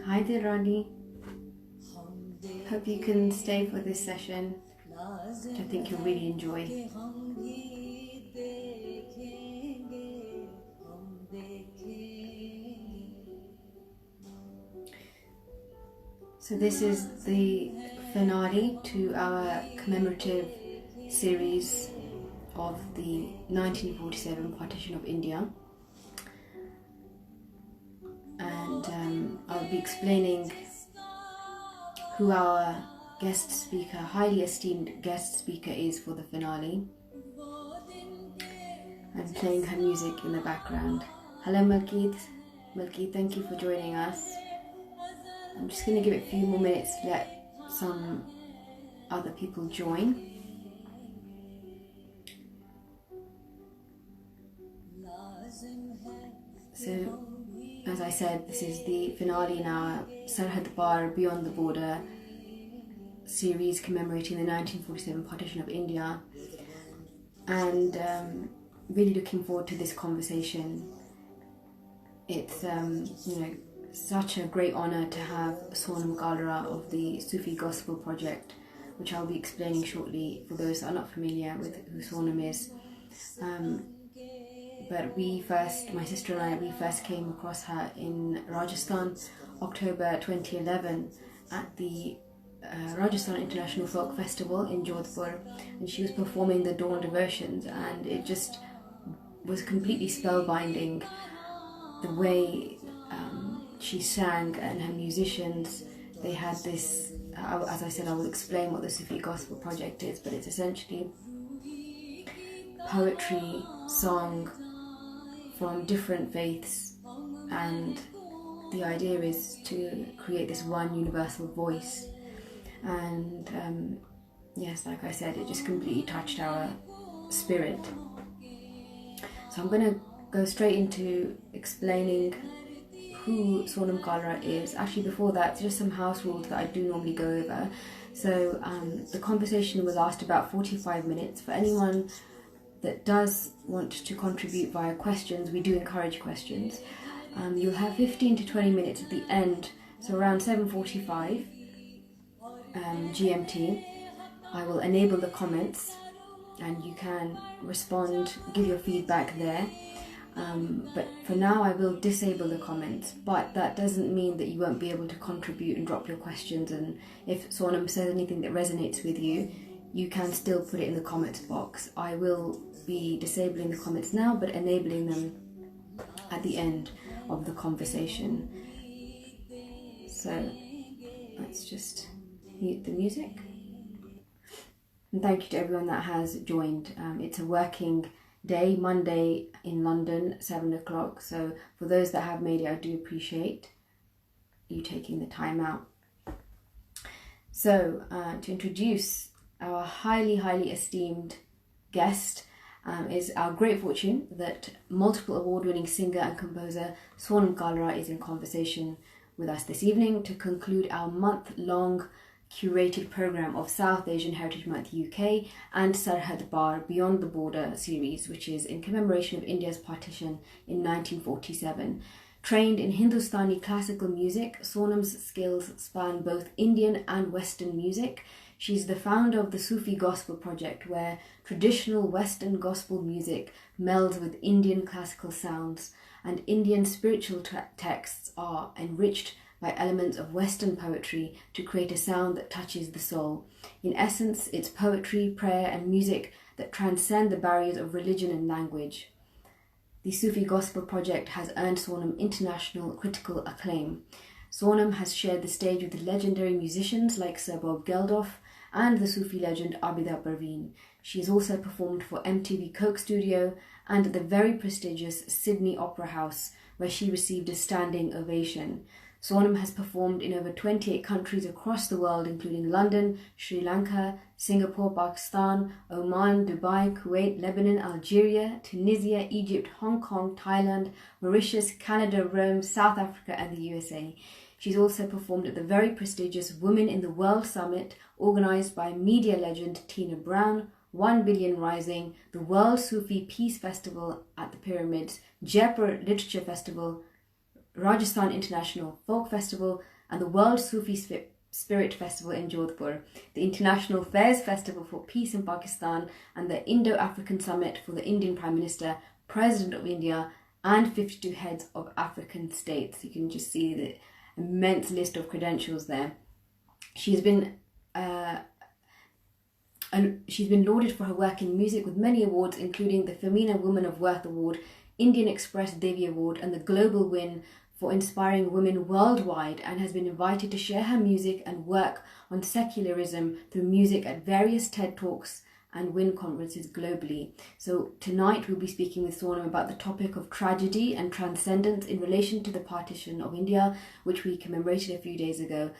Hi there, Rani. Hope you can stay for this session, which I think you'll really enjoy. So this is the finale to our commemorative series of the 1947 Partition of India. And I'll be explaining who our guest speaker, highly esteemed guest speaker is for the finale. I'm playing her music in the background. Hello Malkeet. Malkeet, thank you for joining us. I'm just going to give it a few more minutes to let some other people join. So, as I said, this is the finale in our Sarhad Paar, Beyond the Border series commemorating the 1947 Partition of India. And really looking forward to this conversation. It's, such a great honour to have Sonam Kalra of the Sufi Gospel Project, which I'll be explaining shortly for those that are not familiar with who Sonam is. But my sister and I first came across her in Rajasthan, October 2011, at the Rajasthan International Folk Festival in Jodhpur, and she was performing the dawn devotions, and it just was completely spellbinding. The way she sang and her musicians, they had this, as I said, I will explain what the Sufi Gospel Project is, but it's essentially poetry, song from different faiths, and the idea is to create this one universal voice. And yes, like I said, it just completely touched our spirit. So I'm going to go straight into explaining who Sonam Kalra is. Actually, before that, just some house rules that I do normally go over. So the conversation will last about 45 minutes. For anyone that does want to contribute via questions, we do encourage questions. You'll have 15 to 20 minutes at the end, so around 7:45 GMT. I will enable the comments and you can respond, give your feedback there. But for now I will disable the comments, but that doesn't mean that you won't be able to contribute and drop your questions, and if Sonam says anything that resonates with you, you can still put it in the comments box. I will be disabling the comments now but enabling them at the end of the conversation. So let's just mute the music. And thank you to everyone that has joined. It's a working day, Monday in London, 7 o'clock. So for those that have made it, I do appreciate you taking the time out. So to introduce our highly esteemed guest, is our great fortune that multiple award-winning singer and composer Sonam Kalra is in conversation with us this evening to conclude our month-long curated program of South Asian Heritage Month UK and Sarhad Paar Beyond the Border series, which is in commemoration of India's partition in 1947. Trained in Hindustani classical music, Sonam's skills span both Indian and Western music. She's the founder of the Sufi Gospel Project, where traditional Western gospel music melds with Indian classical sounds, and Indian spiritual texts are enriched by elements of Western poetry to create a sound that touches the soul. In essence, it's poetry, prayer, and music that transcend the barriers of religion and language. The Sufi Gospel Project has earned Sonam international critical acclaim. Sonam has shared the stage with the legendary musicians like Sir Bob Geldof and the Sufi legend Abida Parveen. She has also performed for MTV Coke Studio and the very prestigious Sydney Opera House, where she received a standing ovation. Sonam has performed in over 28 countries across the world, including London, Sri Lanka, Singapore, Pakistan, Oman, Dubai, Kuwait, Lebanon, Algeria, Tunisia, Egypt, Hong Kong, Thailand, Mauritius, Canada, Rome, South Africa, and the USA. She's also performed at the very prestigious Women in the World Summit, organised by media legend Tina Brown, 1 Billion Rising, the World Sufi Peace Festival at the Pyramids, Jaipur Literature Festival, Rajasthan International Folk Festival, and the World Sufi Spirit Festival in Jodhpur, the International Fairs Festival for Peace in Pakistan, and the Indo-African Summit for the Indian Prime Minister, President of India, and 52 heads of African states. You can just see the immense list of credentials there. She's been lauded for her work in music with many awards, including the Femina Woman of Worth Award, Indian Express Devi Award, and the Global Win for inspiring women worldwide, and has been invited to share her music and work on secularism through music at various TED Talks and WIN conferences globally. So tonight we'll be speaking with Sonam about the topic of tragedy and transcendence in relation to the partition of India, which we commemorated a few days ago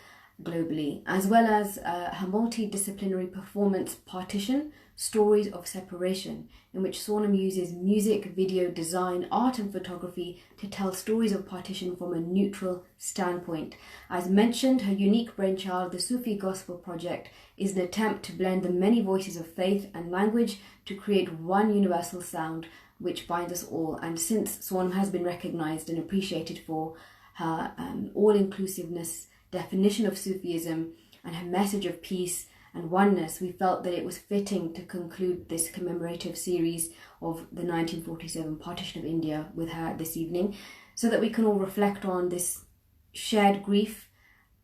globally, as well as her multidisciplinary performance Partition, Stories of Separation, in which Sonam uses music, video, design, art and photography to tell stories of partition from a neutral standpoint. As mentioned, her unique brainchild, the Sufi Gospel Project, is an attempt to blend the many voices of faith and language to create one universal sound which binds us all. And since Sonam has been recognised and appreciated for her all-inclusiveness definition of Sufism and her message of peace and oneness, we felt that it was fitting to conclude this commemorative series of the 1947 partition of India with her this evening, so that we can all reflect on this shared grief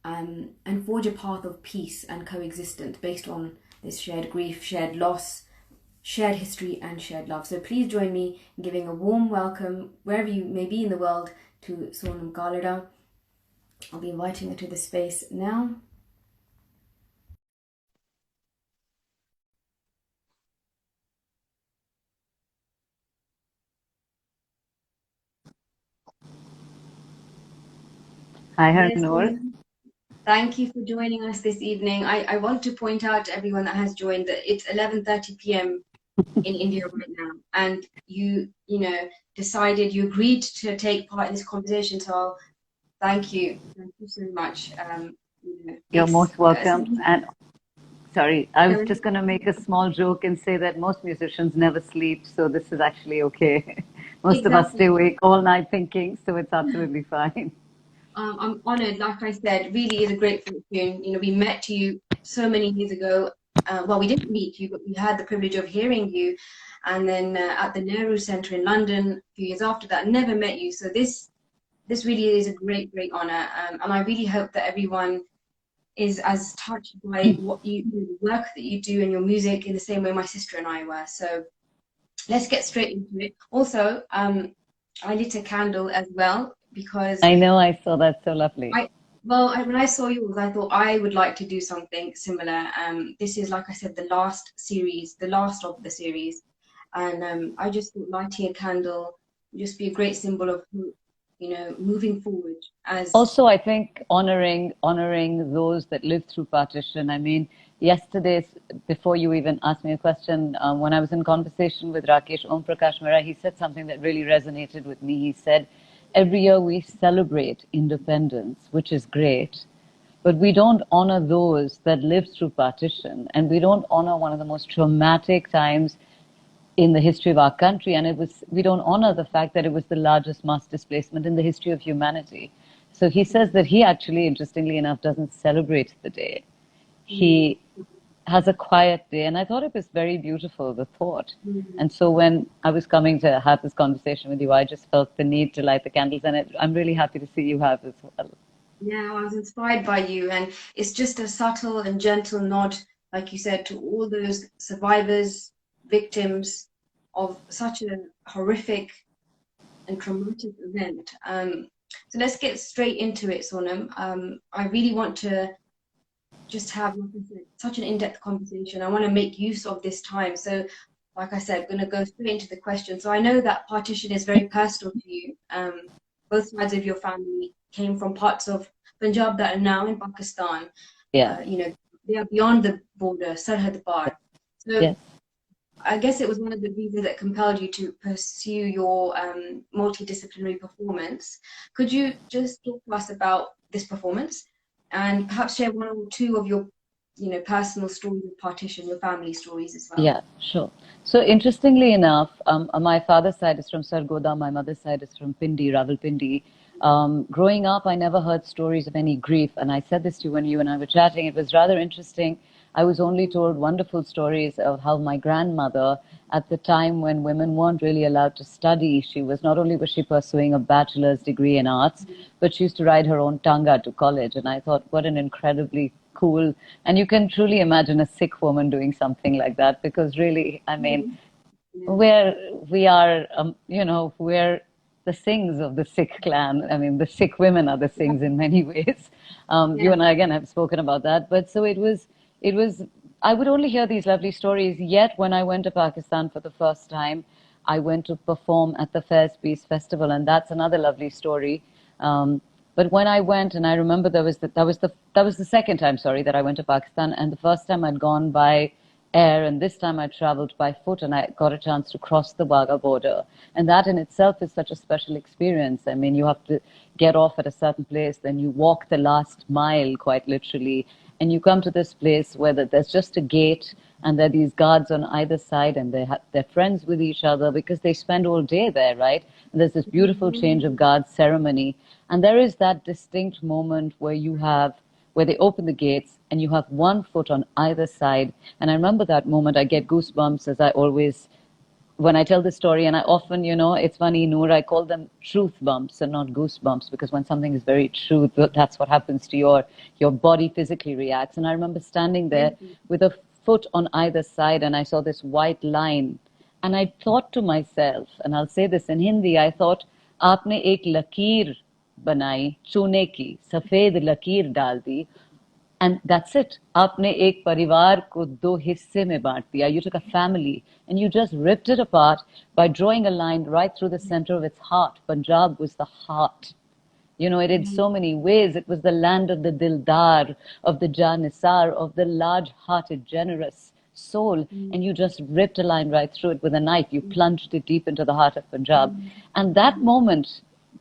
and forge a path of peace and coexistence based on this shared grief, shared loss, shared history and shared love. So please join me in giving a warm welcome, wherever you may be in the world, to Sonam Kalra. I'll be inviting her to the space now. Hi, Yes, Harnoor. thank you for joining us this evening. I want to point out to everyone that has joined that it's 11:30 p.m. in India right now, and you decided, you agreed to take part in this conversation. So thank you so much. You're It's most welcome. And sorry, I was just going to make a small joke and say that most musicians never sleep, so this is actually okay. Most of us exactly. stay awake all night thinking, so it's absolutely fine. I'm honored. Like I said, really is a great fortune. We met you so many years ago. Well, we didn't meet you, but we had the privilege of hearing you. And then at the Nehru Centre in London, a few years after that, never met you. So this really is a great honor. And I really hope that everyone is as touched by what you do, the work that you do and your music, in the same way my sister and I were. So let's get straight into it. Also, I lit a candle as well because I know, I saw that, so lovely. when I saw yours, I thought I would like to do something similar. This is, like I said, the last of the series, and I just thought lighting a candle would just be a great symbol of hope, moving forward. As Also, I think honoring those that lived through partition. I mean, yesterday, before you even asked me a question, when I was in conversation with Rakesh Om Prakash Mehra, he said something that really resonated with me. He said, every year we celebrate independence, which is great, but we don't honor those that lived through partition, and we don't honor one of the most traumatic times in the history of our country, and we don't honor the fact that it was the largest mass displacement in the history of humanity. So he says that he actually, interestingly enough, doesn't celebrate the day. He has a quiet day, and I thought it was very beautiful, the thought. And so when I was coming to have this conversation with you, I just felt the need to light the candles, and I'm really happy to see you have as well. Yeah, I was inspired by you, and it's just a subtle and gentle nod, like you said, to all those survivors, victims of such a horrific and traumatic event. So let's get straight into it, Sonam. I really want to just have, like I said, such an in-depth conversation. I want to make use of this time. So, like I said, I'm going to go straight into the question. So I know that partition is very personal to you. Both sides of your family came from parts of Punjab that are now in Pakistan. Yeah. They are beyond the border, Sarhad Paar. So Yes. I guess it was one of the reasons that compelled you to pursue your multidisciplinary performance. Could you just talk to us about this performance and perhaps share one or two of your, personal stories of partition, your family stories as well? Yeah, sure. So interestingly enough, my father's side is from Sargodha, my mother's side is from Pindi, Rawalpindi. Growing up, I never heard stories of any grief, and I said this to you when you and I were chatting. It was rather interesting. I was only told wonderful stories of how my grandmother, at the time when women weren't really allowed to study, not only was she pursuing a bachelor's degree in arts, but she used to ride her own tanga to college. And I thought, what an incredibly cool, and you can truly imagine a Sikh woman doing something like that, because really, I mean, we're the Singhs of the Sikh clan. I mean, the Sikh women are the Singhs in many ways. You and I again have spoken about that, but so it was. I would only hear these lovely stories. Yet, when I went to Pakistan for the first time, I went to perform at the Fairs Peace Festival, and that's another lovely story. But when I went, and I remember that was the second time, sorry, that I went to Pakistan, and the first time I'd gone by air, and this time I traveled by foot, and I got a chance to cross the Wagah border, and that in itself is such a special experience. I mean, you have to get off at a certain place, then you walk the last mile, quite literally, and you come to this place where there's just a gate, and there are these guards on either side, and they're friends with each other because they spend all day there, right? And there's this beautiful change of guards ceremony, and there is that distinct moment where they open the gates and you have one foot on either side. And I remember that moment. I get goosebumps, as I always, when I tell this story, and I often, it's funny, Noor, I call them truth bumps and not goosebumps, because when something is very true, that's what happens to your body physically reacts. And I remember standing there with a foot on either side, and I saw this white line. And I thought to myself, and I'll say this in Hindi, I thought, आपने एक लकीर बनाई चूने की सफेद लकीर डाल दी, and that's it. आपने एक परिवार को दो हिस्से में बांट दिया. You took a family and you just ripped it apart by drawing a line right through the center of its heart. Punjab was the heart. It in so many ways. It was the land of the dildar, of the janisar, of the large-hearted, generous soul. And you just ripped a line right through it with a knife. You plunged it deep into the heart of Punjab. And that moment,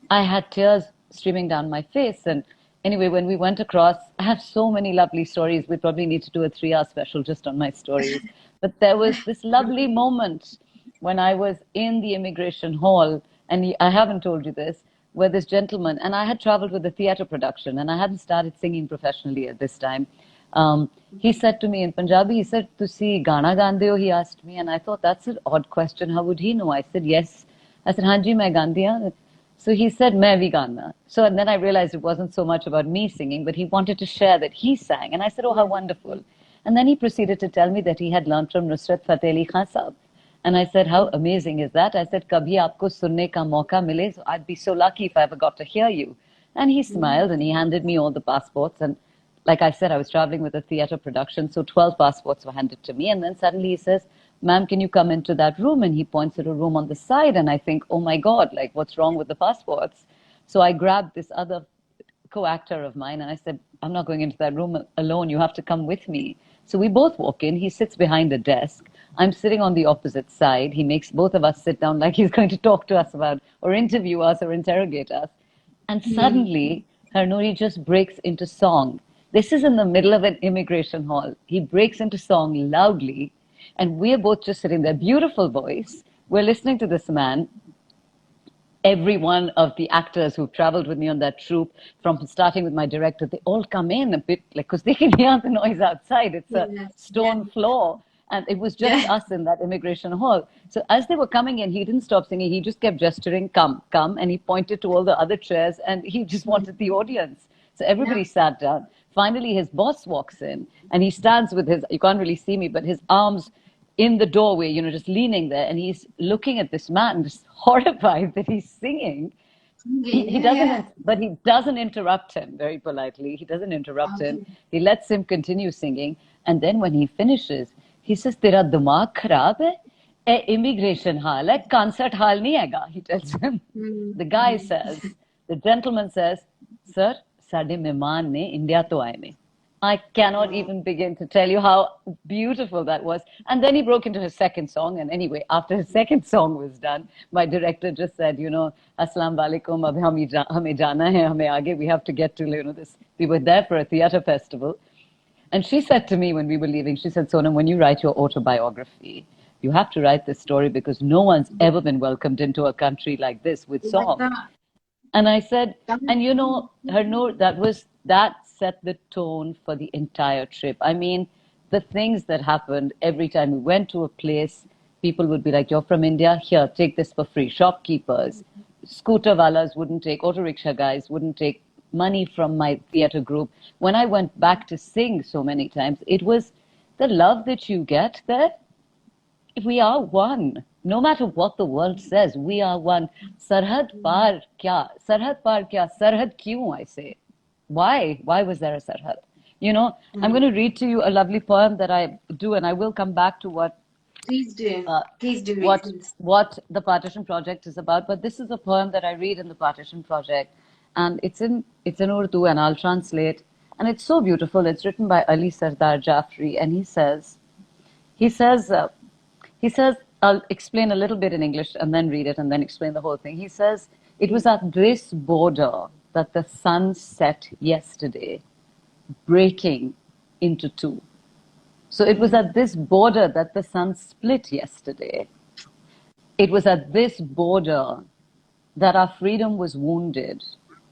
I had tears streaming down my face. And anyway, when we went across, I have so many lovely stories. We probably need to do a 3-hour special just on my stories. But there was this lovely moment when I was in the immigration hall, and I haven't told you this, where this gentleman, and I had traveled with a theatre production, and I hadn't started singing professionally at this time. He said to me in Punjabi, he said, "Tusi gana gande ho?" He asked me, and I thought, that's an odd question. How would he know? I said, yes. I said, "Hanji, main gandi haan." So he said, "Main bhi gana." So and then I realized it wasn't so much about me singing, but he wanted to share that he sang. And I said, "Oh, how wonderful." And then he proceeded to tell me that he had learned from Nusrat Fateh Ali Khan Sahab. And I said, "How amazing is that?" I said, "Kabhi aapko sunne ka mauka mile, so I'd be so lucky if I ever got to hear you." And he smiled and he handed me all the passports. And like I said, I was traveling with a theatre production, so 12 passports were handed to me. And then suddenly he says, "Ma'am, can you come into that room?" And he points at a room on the side. And I think, oh my God, like, what's wrong with the passports? So I grabbed this other co-actor of mine and I said, "I'm not going into that room alone. You have to come with me." So we both walk in. He sits behind a desk. I'm sitting on the opposite side. He makes both of us sit down like he's going to talk to us about or interview us or interrogate us. And suddenly, Harnoori just breaks into song. This is in the middle of an immigration hall. He breaks into song loudly, and we're both just sitting there. Beautiful voice. We're listening to this man. Every one of the actors who've traveled with me on that troupe, from starting with my director, they all come in a bit, like, because they can hear the noise outside. It's a stone floor. And it was just us in that immigration hall. So as they were coming in, he didn't stop singing. He just kept gesturing, "Come, come." And he pointed to all the other chairs and he just wanted the audience. So everybody sat down. Finally, his boss walks in and he stands with you can't really see me, but his arms in the doorway, just leaning there. And he's looking at this man, just horrified that he's singing. He doesn't, but he doesn't interrupt him very politely. He doesn't interrupt him. He lets him continue singing. And then when he finishes, he says, "Tera dimag kharab hai? A immigration hall hai, concert hall nahi aega," he tells him. The guy says, the gentleman says, "Sir, साडे मेहमान ने India तो आए ने. I cannot even begin to tell you how beautiful that was. And then he broke into his second song. And anyway, after his second song was done, my director just said, Assalamu alaikum, ab hame jana hai, hame aage, we have to get to, this. We were there for a theater festival. And she said to me when we were leaving, she said, Sonam, when you write your autobiography, you have to write this story because no one's ever been welcomed into a country like this with Like song. that. And I said, and Harnoor, that set the tone for the entire trip. I mean, the things that happened every time we went to a place, people would be like, you're from India? Here, take this for free. Shopkeepers, scooter wallas wouldn't take, auto rickshaw guys wouldn't take money from my theater group. When I went back to sing so many times, it was the love that you get there. We are one. No matter what the world says, we are one. Sarhad Paar kya? Sarhad Paar kya? Sarhad kyun, I say. Why? Why was there a Sarhad? I'm going to read to you a lovely poem that I do, and I will come back to what Please do. Please do. what the Partition Project is about. But this is a poem that I read in the Partition Project, and it's in Urdu, and I'll translate. And it's so beautiful. It's written by Ali Sardar Jafri, and he says, I'll explain a little bit in English and then read it and then explain the whole thing. He says, it was at this border that the sun set yesterday, breaking into two. So it was at this border that the sun split yesterday. It was at this border that our freedom was wounded,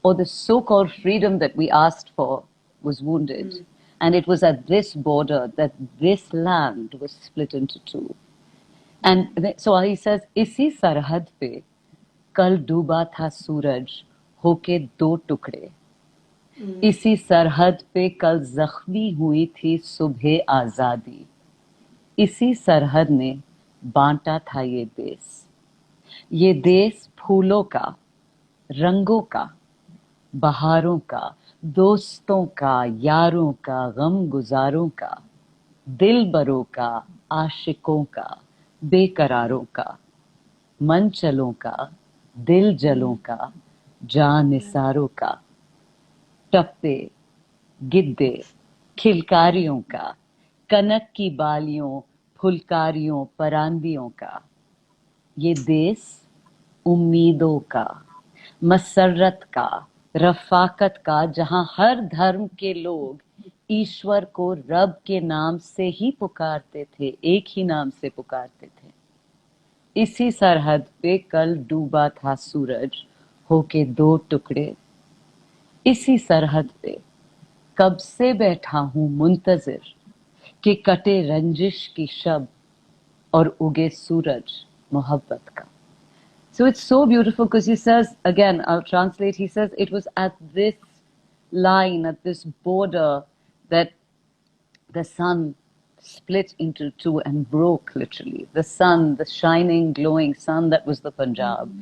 or the so-called freedom that we asked for was wounded. And it was at this border that this land was split into two. And so he says, इसी सरहद पे कल डूबा था सूरज होके दो टुकड़े. इसी सरहद पे कल जख्मी हुई थी सुबह आजादी. इसी सरहद ने बांटा था ये देश. ये देश फूलों का, रंगों का, बहारों का, दोस्तों का, यारों का, गम गुजारों का, दिलबरों का, आशिकों का, बेकरारों का, मन चलों का, दिल जलों का, जान निसारों का, टप्पे, गिद्दे, खिलकारियों का, कनक की बालियों, फुलकारियों, परांदियों का. ये देश उम्मीदों का, मसरत का, रफाकत का, जहां हर धर्म के लोग ईश्वर को रब के नाम से ही पुकारते थे, एक ही नाम से पुकारते थे. इसी सरहद पे कल डूबा था सूरज होके दो टुकड़े. इसी सरहद पे कब से बैठा हूं मुंतजिर कि कटे रंजिश की शब और उगे सूरज मोहब्बत का. So it's so beautiful because he says, again, I'll translate, he says, it was at this line, at this border, that the sun split into two and broke, literally. The sun, the shining, glowing sun that was the Punjab,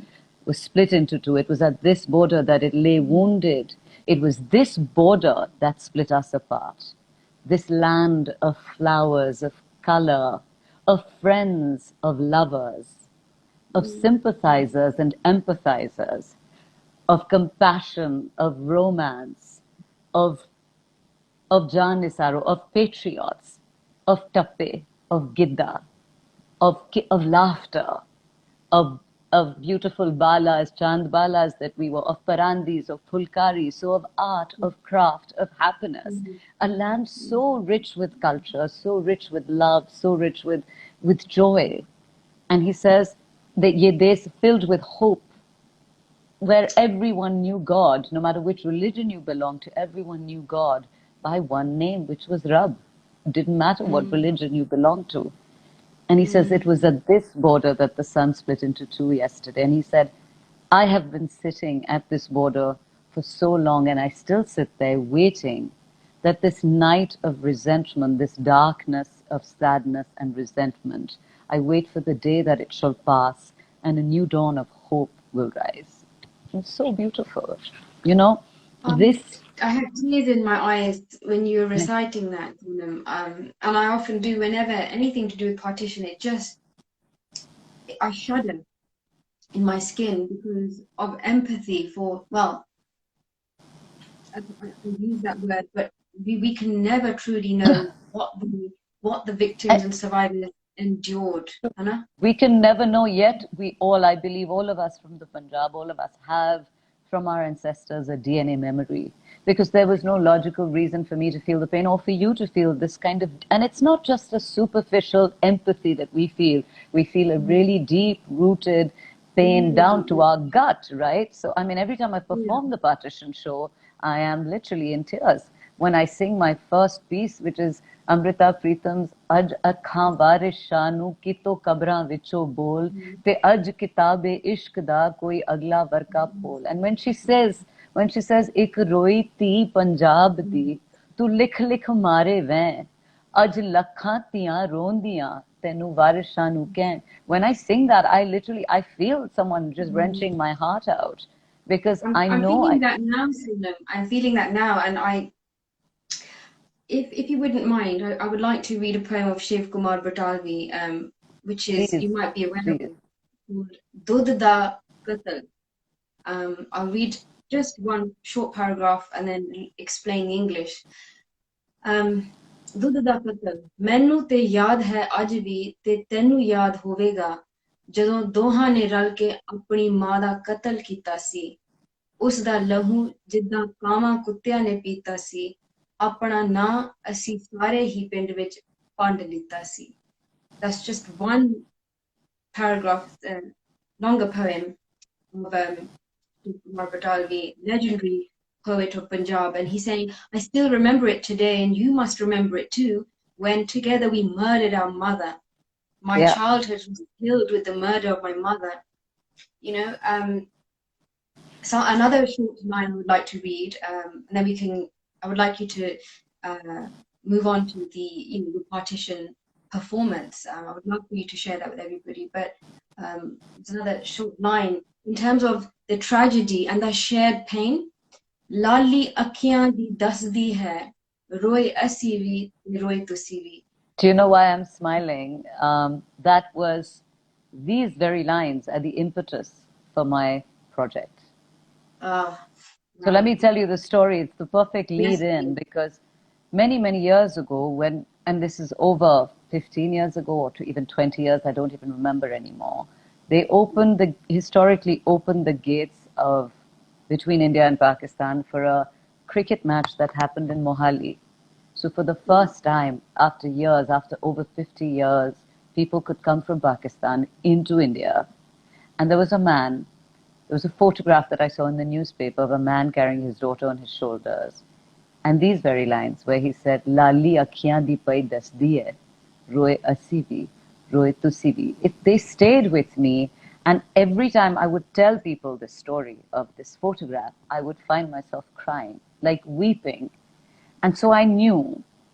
was split into two. It was at this border that it lay wounded. It was this border that split us apart. This land of flowers, of color, of friends, of lovers, of sympathizers and empathizers, of compassion, of romance, of Jan Nisaro, of patriots, of tappe, of gidda, of laughter, of beautiful balas, chand balas that we were, of parandis, of fulkaris, so of art, of craft, of happiness. A land so rich with culture, so rich with love, so rich with joy. And he says that ye desh filled with hope, where everyone knew God, no matter which religion you belonged to, everyone knew God by one name, which was Rab. It didn't matter what religion you belonged to. And he says it was at this border that the sun split into two yesterday. And he said, I have been sitting at this border for so long, and I still sit there waiting that this night of resentment, this darkness of sadness and resentment, I wait for the day that it shall pass and a new dawn of hope will rise. It's so beautiful. This... I had tears in my eyes when you were reciting that, and I often do whenever anything to do with partition. I shudder in my skin because of empathy for, I use that word, but we can never truly know what the victims and survivors endured, Hannah. We can never know, yet we all, I believe all of us from the Punjab, all of us have from our ancestors a DNA memory, because there was no logical reason for me to feel the pain or for you to feel this kind of, and it's not just a superficial empathy that we feel a really deep rooted pain down to our gut, right? So I mean, every time I perform the Partition show, I am literally in tears when I sing my first piece, which is Amrita Pritam's Aj Akhan Varish Shanu Kito Kabran Vicho Bol Te Aj Kitabe Ishq Da Koi Agla Varka Pol. And when she says Ik roi ti Punjab di tu likh likh mare vain Aj lakhan tiyan rondiyan tenu varish shanu kain. When I sing that, I feel someone just wrenching my heart out, because I'm feeling that now, Sonam. I'm feeling that now, and if you wouldn't mind, I would like to read a poem of Shiv Kumar Batalvi, which is, please, you might be aware of please. it, called Dudh Da Qatal. I'll read just one short paragraph and then explain the English. ਦੁੱਧ ਦਾ ਕਤਲ ਮੈਨੂੰ ਤੇ ਯਾਦ ਹੈ ਅੱਜ ਵੀ ਤੇ ਤੈਨੂੰ ਯਾਦ ਹੋਵੇਗਾ ਜਦੋਂ ਦੋਹਾਂ ਨੇ ਰਲ ਕੇ ਆਪਣੀ ਮਾਂ ਦਾ ਕਤਲ ਕੀਤਾ ਸੀ ਉਸ ਦਾ ਲਹੂ ਜਿੱਦਾਂ ਕਾਵਾਂ ਕੁੱਤਿਆਂ ਨੇ ਪੀਤਾ ਸੀ ਆਪਣਾ ਨਾਂ ਅਸੀਂ ਸਾਰੇ ਹੀ ਪਿੰਡ ਵਿੱਚ ਵੰਡ ਲਿੱਤਾ ਸੀ That's just one paragraph, longer poem of Kumar Batalvi, legendary poet of Punjab, and he's saying, I still remember it today, and you must remember it too, when together we murdered our mother. My childhood was filled with the murder of my mother. You know, so another short line I would like to read, and then I would like you to move on to the partition performance. I would love for you to share that with everybody, but it's another short line in terms of the tragedy and the shared pain. ਲਾਲੀ ਅੱਖੀਆਂ ਦੀ ਦੱਸਦੀ ਹੈ ਰੋਏ ਅਸੀਂ ਵੀ ਰੋਏ ਤੁਸੀਂ ਵੀ Do you know why I'm smiling? These very lines are the impetus for my project. So let me tell you the story. It's the perfect lead in, because many, many years ago, and this is over 15 years ago or to even 20 years, I don't even remember anymore, they historically opened the gates of between India and Pakistan for a cricket match that happened in Mohali. So for the first time, after over 50 years, people could come from Pakistan into India. And there was a photograph that I saw in the newspaper of a man carrying his daughter on his shoulders. And these very lines where he said, Lali akhiyan di pai dasdi hai, roe asi vi, roe tusi vi. They stayed with me. And every time I would tell people the story of this photograph, I would find myself crying, like weeping. And so I knew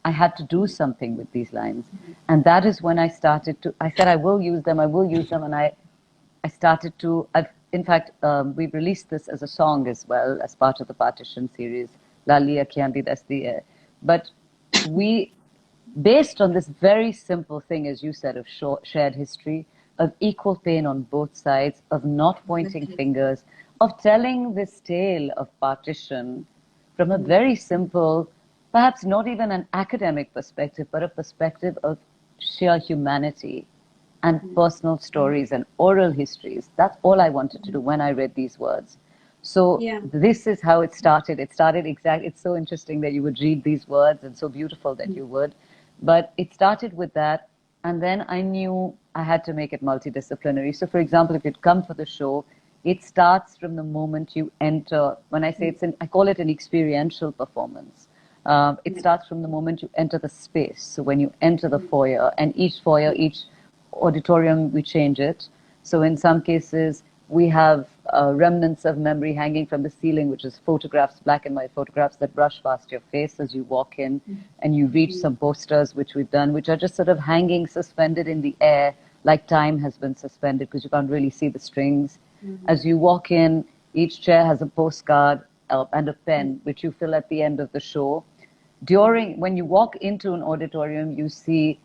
I had to do something with these lines. And that is when I said, I will use them. And I started to, in fact, we've released this as a song as well, as part of the Partition series, Lali Akhiyan Di Dasdi Hai. But based on this very simple thing, as you said, of shared history, of equal pain on both sides, of not pointing fingers, of telling this tale of partition from a very simple, perhaps not even an academic perspective, but a perspective of sheer humanity and personal stories and oral histories. That's all I wanted to do when I read these words. So this is how it started. It started it's so interesting that you would read these words, and so beautiful that you would. But it started with that. And then I knew I had to make it multidisciplinary. So, for example, if you'd come for the show, it starts from the moment you enter. When I say I call it an experiential performance. It starts from the moment you enter the space. So when you enter the foyer, and each auditorium, we change it. So in some cases, we have remnants of memory hanging from the ceiling, which is photographs, black and white photographs that brush past your face as you walk in, and you reach some posters, which we've done, which are just sort of hanging, suspended in the air, like time has been suspended, because you can't really see the strings. As you walk in, each chair has a postcard and a pen, which you fill at the end of the show. When you walk into an auditorium, you see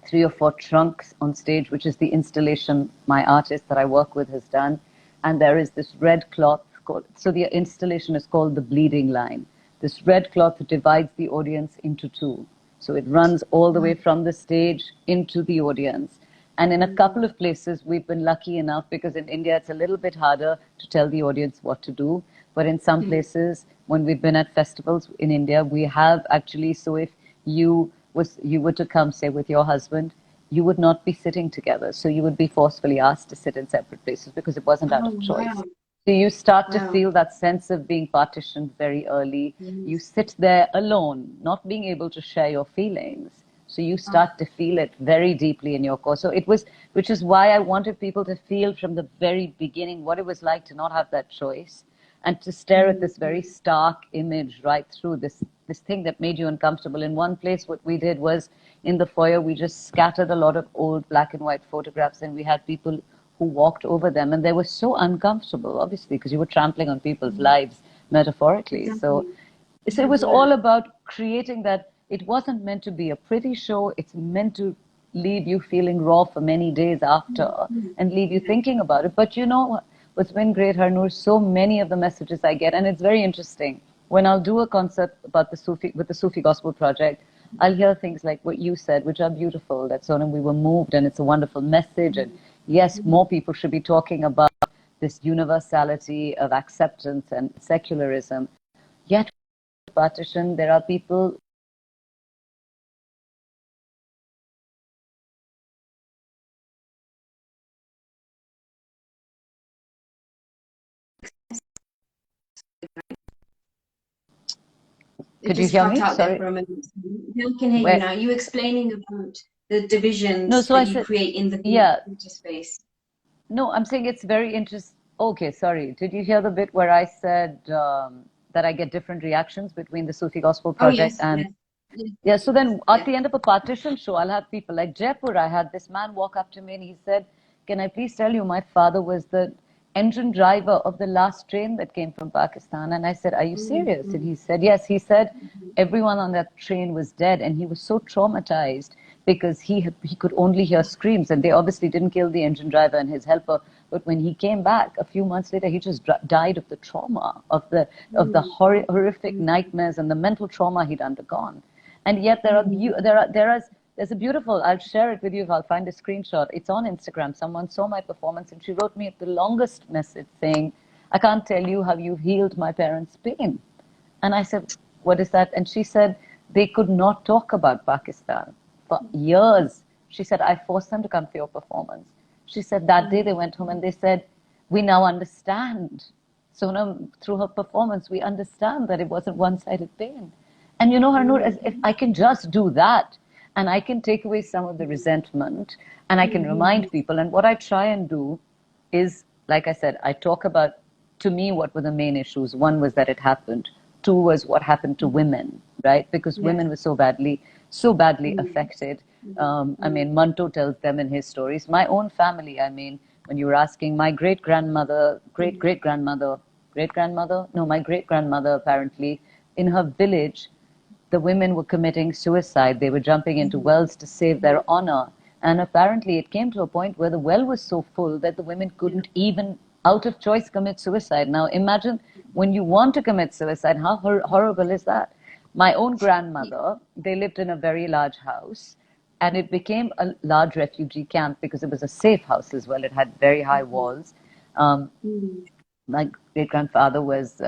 3 or 4 trunks on stage, which is the installation my artist that I work with has done. And there is this red cloth called, so the installation is called the bleeding line. This red cloth divides the audience into two. So it runs all the way from the stage into the audience. And in a couple of places, we've been lucky enough, because in India it's a little bit harder to tell the audience what to do. But in some places, when we've been at festivals in India, we have actually, so if you were to come, say, with your husband, you would not be sitting together. So you would be forcefully asked to sit in separate places because it wasn't out of choice. Wow. So you start to Wow. feel that sense of being partitioned very early. You sit there alone, not being able to share your feelings. So you start to feel it very deeply in your core. So it was, which is why I wanted people to feel from the very beginning what it was like to not have that choice, and to stare at this very stark image right through, this thing that made you uncomfortable. In one place, what we did was, in the foyer, we just scattered a lot of old black and white photographs, and we had people who walked over them, and they were so uncomfortable, obviously, because you were trampling on people's lives metaphorically. So it was all about creating that. It wasn't meant to be a pretty show. It's meant to leave you feeling raw for many days after, and leave you thinking about it. But you know what's been great, Harnoor, so many of the messages I get, and it's very interesting, when I'll do a concert about with the Sufi Gospel Project, I'll hear things like what you said, which are beautiful, that Sonam, we were moved, and it's a wonderful message, and yes, more people should be talking about this universality of acceptance and secularism. Yet, Partition, there are people. It Could you just hear cut me? out there Sorry. for a moment. Yeah, I can hear you Where? now. You explaining about the No, divisions so I that you said, create in the yeah. community space. No, I'm saying it's very interesting. Okay, sorry. Did you hear the bit where I said that I get different reactions between the Sufi Gospel Oh Project yes, and yes, yes, yeah, so then at yeah. the end of a Partition show, I'll have people like Jaipur. I had this man walk up to me and he said, "Can I please tell you, my father was the engine driver of the last train that came from Pakistan." And I said, "Are you serious?" And he said, "Yes." He said, "Everyone on that train was dead, and he was so traumatized because he could only hear screams, and they obviously didn't kill the engine driver and his helper. But when he came back a few months later, he just died of the trauma of the horrific nightmares and the mental trauma he'd undergone." And yet there's a beautiful, I'll share it with you if I'll find a screenshot. It's on Instagram. Someone saw my performance and she wrote me the longest message saying, "I can't tell you how you've healed my parents' pain." And I said, "What is that?" And she said, "They could not talk about Pakistan for years." She said, "I forced them to come for your performance." She said that day they went home and they said, "We now understand." So now, through her performance, we understand that it wasn't one-sided pain. And you know, Harnoor, as if I can just do that, and I can take away some of the resentment, and I can remind people. And what I try and do is, like I said, I talk about, to me, what were the main issues. One was that it happened. Two was what happened to women, right? Because women were so badly affected. I mean, Manto tells them in his stories. My own family, I mean, when you were asking, my great-grandmother, great-great-grandmother, great-grandmother? No, my great-grandmother, apparently, in her village, the women were committing suicide. They were jumping into wells to save their honor. And apparently it came to a point where the well was so full that the women couldn't even, out of choice, commit suicide. Now imagine when you want to commit suicide, how horrible is that? My own grandmother, they lived in a very large house, and it became a large refugee camp because it was a safe house as well. It had very high walls. Um, my great grandfather was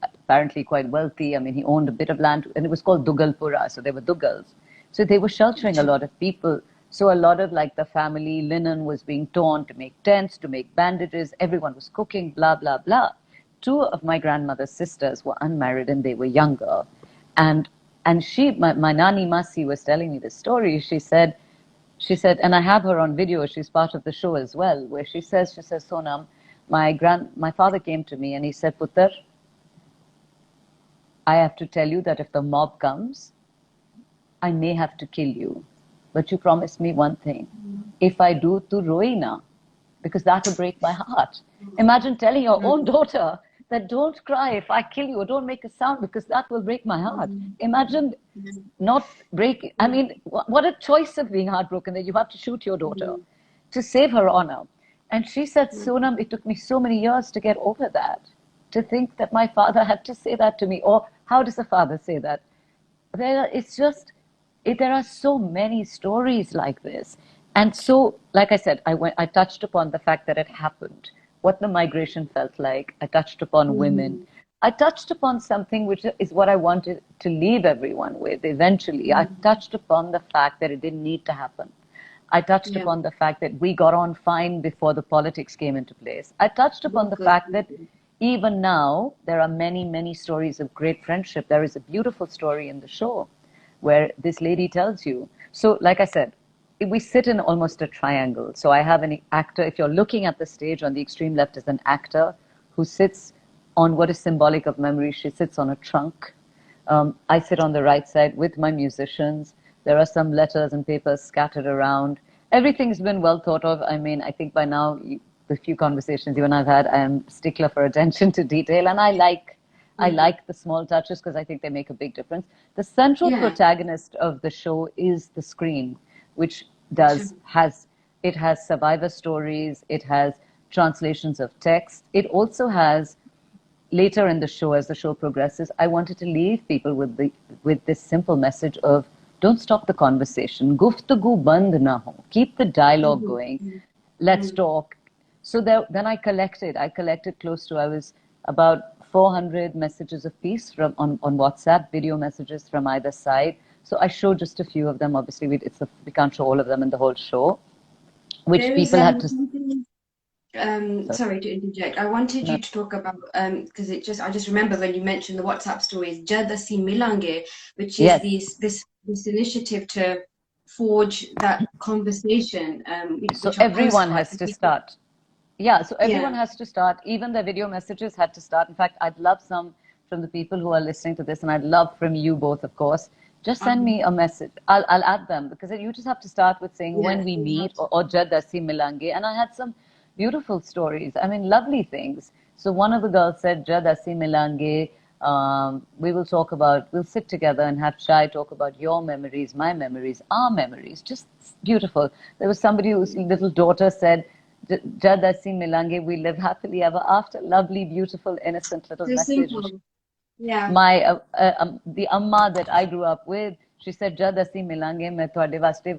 apparently quite wealthy. I mean, he owned a bit of land, and it was called Dugalpura, so they were Dugals. So they were sheltering a lot of people. So a lot of like the family linen was being torn to make tents, to make bandages. Everyone was cooking, blah, blah, blah. Two of my grandmother's sisters were unmarried and they were younger. And my Nani Masi was telling me this story. She said, and I have her on video, she's part of the show as well, where she says, "Sonam, my father came to me and he said, Putter, I have to tell you that if the mob comes, I may have to kill you. But you promise me one thing. If I do, tu roina, because that will break my heart." Imagine telling your own daughter that don't cry if I kill you, or don't make a sound because that will break my heart. Imagine not break. I mean, what a choice of being heartbroken that you have to shoot your daughter to save her honor. And she said, Sonam, it took me so many years to get over that, to think that my father had to say that to me. Or how does a father say that? It's just, there are so many stories like this. And so, like I said, I touched upon the fact that it happened, what the migration felt like. I touched upon women. I touched upon something which is what I wanted to leave everyone with eventually. I touched upon the fact that it didn't need to happen. I touched Yeah. upon the fact that we got on fine before the politics came into place. I touched upon the fact that even now there are many, many stories of great friendship. There is a beautiful story in the show where this lady tells you. So, like I said, we sit in almost a triangle. So I have an actor. If you're looking at the stage, on the extreme left is an actor who sits on what is symbolic of memory. She sits on a trunk. I sit on the right side with my musicians. There are some letters and papers scattered around. Everything's been well thought of. I mean, I think by now, the few conversations you and I've had, I am stickler for attention to detail, and I like the small touches because I think they make a big difference. The central protagonist of the show is the screen, which has survivor stories. It has translations of text. It also has, later in the show, as the show progresses, I wanted to leave people with this simple message of don't stop the conversation. Guftagu band na ho. Keep the dialogue going. Let's talk. So then I collected close to, I was about 400 messages of peace on WhatsApp, video messages from either side. So I showed just a few of them. Obviously, we can't show all of them in the whole show, which There is people had to. sorry to interject. I wanted you to talk about because I just remember when you mentioned the WhatsApp stories, Jada Si Milange, which is Yes. this initiative to forge that conversation, So which are everyone postcards. has to start. Yeah, so everyone Yeah. has to start. Even the video messages had to start. In fact, I'd love some from the people who are listening to this, and I'd love from you both, of course. Just send me a message. I'll add them because you just have to start with saying when Yes, we you have meet to. or Jad Dasi Milange. And I had some beautiful stories. I mean, lovely things. So one of the girls said, Jad Dasi Milange. We'll sit together and have chai, talk about your memories, my memories, our memories. Just beautiful. There was somebody whose little daughter said, Jadasi Milange, we live happily ever after. Lovely, beautiful, innocent little So message. And simple. Yeah. the amma that I grew up with, she said, Jadasi Milange, मैं ਤੁਹਾਡੇ ਵਾਸਤੇ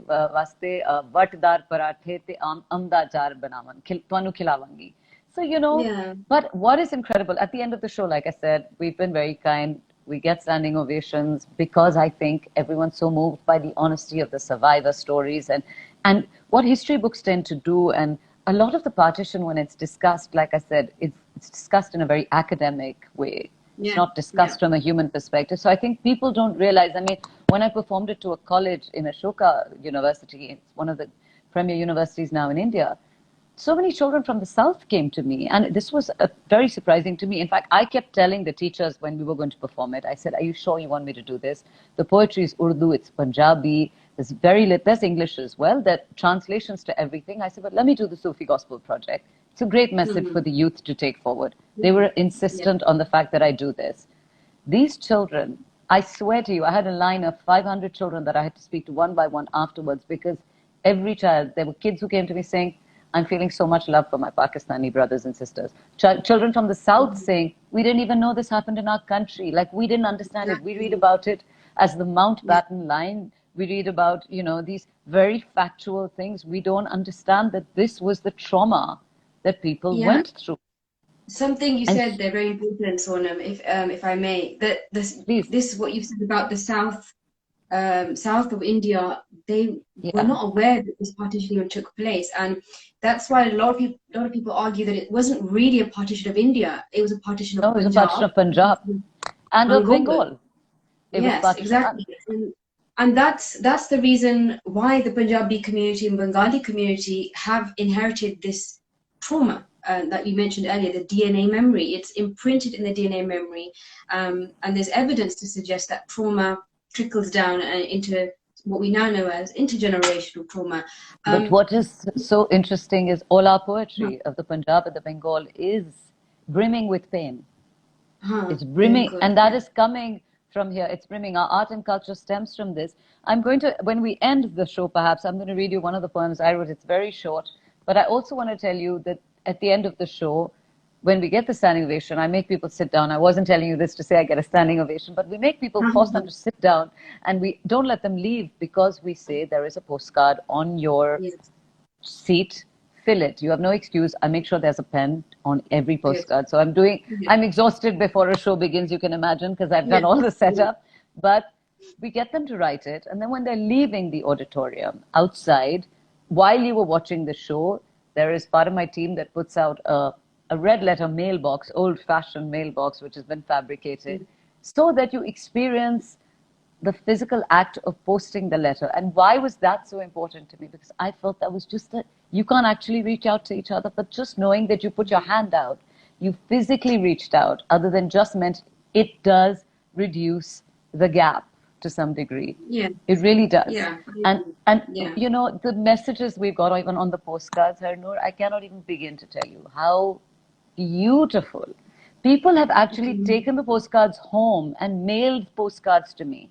ਵਟਦਾਰ ਪਰਾਠੇ ਤੇ ਅੰਬ ਦਾ ਅਚਾਰ ਬਣਾਵਾਂ ਤੁਹਾਨੂੰ ਖਿਲਾਵਾਂਗੀ. So, Yeah. but what is incredible, at the end of the show, like I said, we've been very kind. We get standing ovations because I think everyone's so moved by the honesty of the survivor stories and what history books tend to do. And a lot of the partition, when it's discussed, like I said, it's discussed in a very academic way. It's Yeah. not discussed from a human perspective. So I think people don't realize. I mean, when I performed it to a college in Ashoka University, it's one of the premier universities now in India, so many children from the south came to me, and this was very surprising to me. In fact, I kept telling the teachers when we were going to perform it, I said, are you sure you want me to do this? The poetry is Urdu, it's Punjabi, there's English as well, there are translations to everything. I said, but let me do the Sufi Gospel Project. It's a great message for the youth to take forward. They were Yeah. insistent on the fact that I do this. These children, I swear to you, I had a line of 500 children that I had to speak to one by one afterwards because every child, there were kids who came to me saying, I'm feeling so much love for my Pakistani brothers and sisters. Children from the south saying, we didn't even know this happened in our country. Like, we didn't understand it. We read Exactly. about it as the Yeah. Mountbatten line. We read about, these very factual things. We don't understand that this was the trauma that people Yeah. went through. Something you And said there very important, Sonam, if I may, that please, this what you said about the south of India, they were yeah. not aware that this partition even took place, and that's why a lot of people argue that it wasn't really a partition of India; it was a partition No, of it was a partition Punjab, of Punjab and of Mongolia. Bengal. It was Yes, partition. exactly. And that's the reason why the Punjabi community and Bengali community have inherited this trauma that you mentioned earlier, the DNA memory. It's imprinted in the DNA memory, and there's evidence to suggest that trauma trickles down into what we now know as intergenerational trauma. But what is so interesting is all our poetry of the Punjab and the Bengal is brimming with pain. It's brimming, Bilkul. and that is coming from here. It's brimming. Our art and culture stems from this. I'm going to, when we end the show, perhaps, I'm going to read you one of the poems I wrote. It's very short, But I also want to tell you that at the end of the show, when we get the standing ovation, I make people sit down. I wasn't telling you this to say I get a standing ovation, but we make people force them to sit down, and we don't let them leave because we say there is a postcard on your Yes. seat. Fill it. You have no excuse. I make sure there's a pen on every Good. postcard. So I'm exhausted before a show begins, you can imagine, because I've done all the setup. But we get them to write it. And then when they're leaving the auditorium outside, while you were watching the show, there is part of my team that puts out a red letter mailbox, old fashioned mailbox, which has been fabricated, so that you experience the physical act of posting the letter. And why was that so important to me? Because I felt that was just that you can't actually reach out to each other, but just knowing that you put your hand out, you physically reached out, other than just meant, it does reduce the gap to some degree. Yeah. It really does. Yeah. And you know, the messages we've got even on the postcards, Harnoor, I cannot even begin to tell you how beautiful. People have actually taken the postcards home and mailed postcards to me.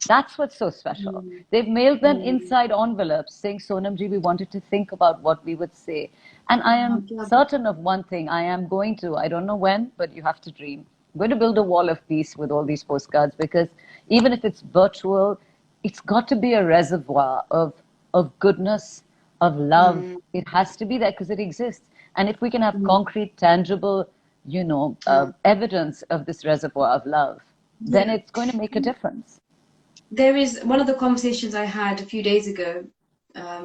That's what's so special. They've mailed them inside envelopes saying, Sonam ji, we wanted to think about what we would say. And I am certain of one thing. I am going to, I don't know when, but you have to dream. I'm going to build a wall of peace with all these postcards, because even if it's virtual, it's got to be a reservoir of goodness, of love. It has to be there because it exists. And if we can have concrete, tangible, you know, evidence of this reservoir of love, then it's going to make a difference. There is one of the conversations I had a few days ago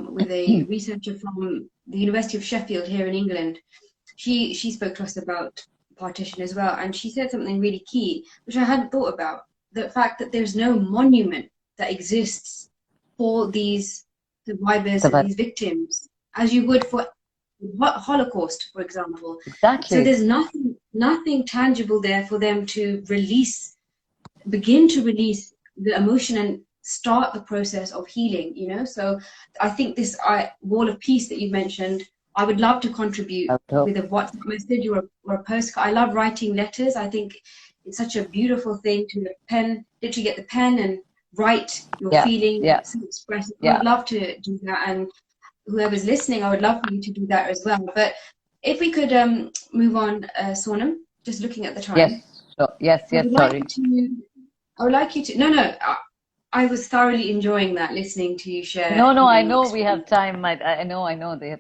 with a researcher from the University of Sheffield here in England. She spoke to us about partition as well, and she said something really key, which I hadn't thought about: the fact that there's no monument that exists for these survivors and these victims, as you would for Holocaust, for example. Exactly. So there's nothing tangible there for them to begin to release the emotion and start the process of healing, you know. So I think this wall of peace that you mentioned, I would love to contribute with a WhatsApp message or a postcard. I love writing letters. I think it's such a beautiful thing to literally get the pen and write your feeling, express. I'd love to do that, and whoever's listening, I would love for you to do that as well. But if we could move on, Sonam, just looking at the time. Yes, sure. Yes, sorry. I would like you to. No. I was thoroughly enjoying that, listening to you share. No, I know we have time. I know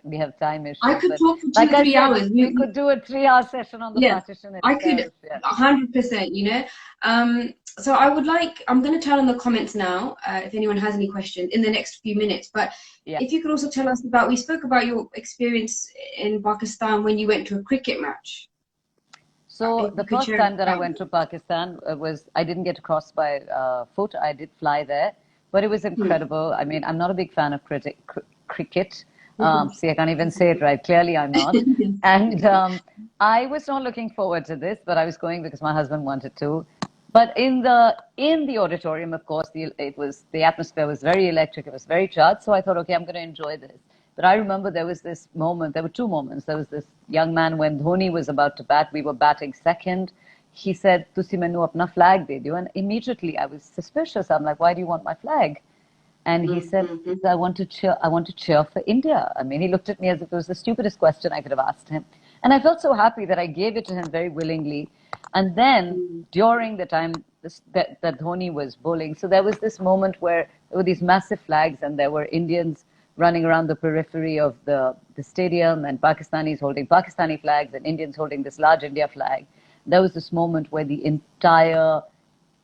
we have time issues. I could talk for 2-3 hours. We could do a 3-hour session on the partition itself. I could 100%, you know. So I'm going to turn on the comments now, if anyone has any questions in the next few minutes. But if you could also tell us we spoke about your experience in Pakistan when you went to a cricket match. So the first time that I went to Pakistan I didn't get to cross by foot. I did fly there, but it was incredible. I mean, I'm not a big fan of cricket. See, I can't even say it right. Clearly, I'm not. And I was not looking forward to this, but I was going because my husband wanted to. But in the auditorium, of course, the atmosphere was very electric. It was very charged. So I thought, okay, I'm going to enjoy this. But I remember there was this moment, there were two moments. There was this young man when Dhoni was about to bat, we were batting second. He said, "Tusi mainu apna flag de diyo." And immediately I was suspicious. I'm like, why do you want my flag? And he said, I want to cheer for India. I mean, he looked at me as if it was the stupidest question I could have asked him. And I felt so happy that I gave it to him very willingly. And then during the time that Dhoni was bowling, so there was this moment where there were these massive flags and there were Indians running around the periphery of the stadium, and Pakistanis holding Pakistani flags and Indians holding this large India flag. There was this moment where the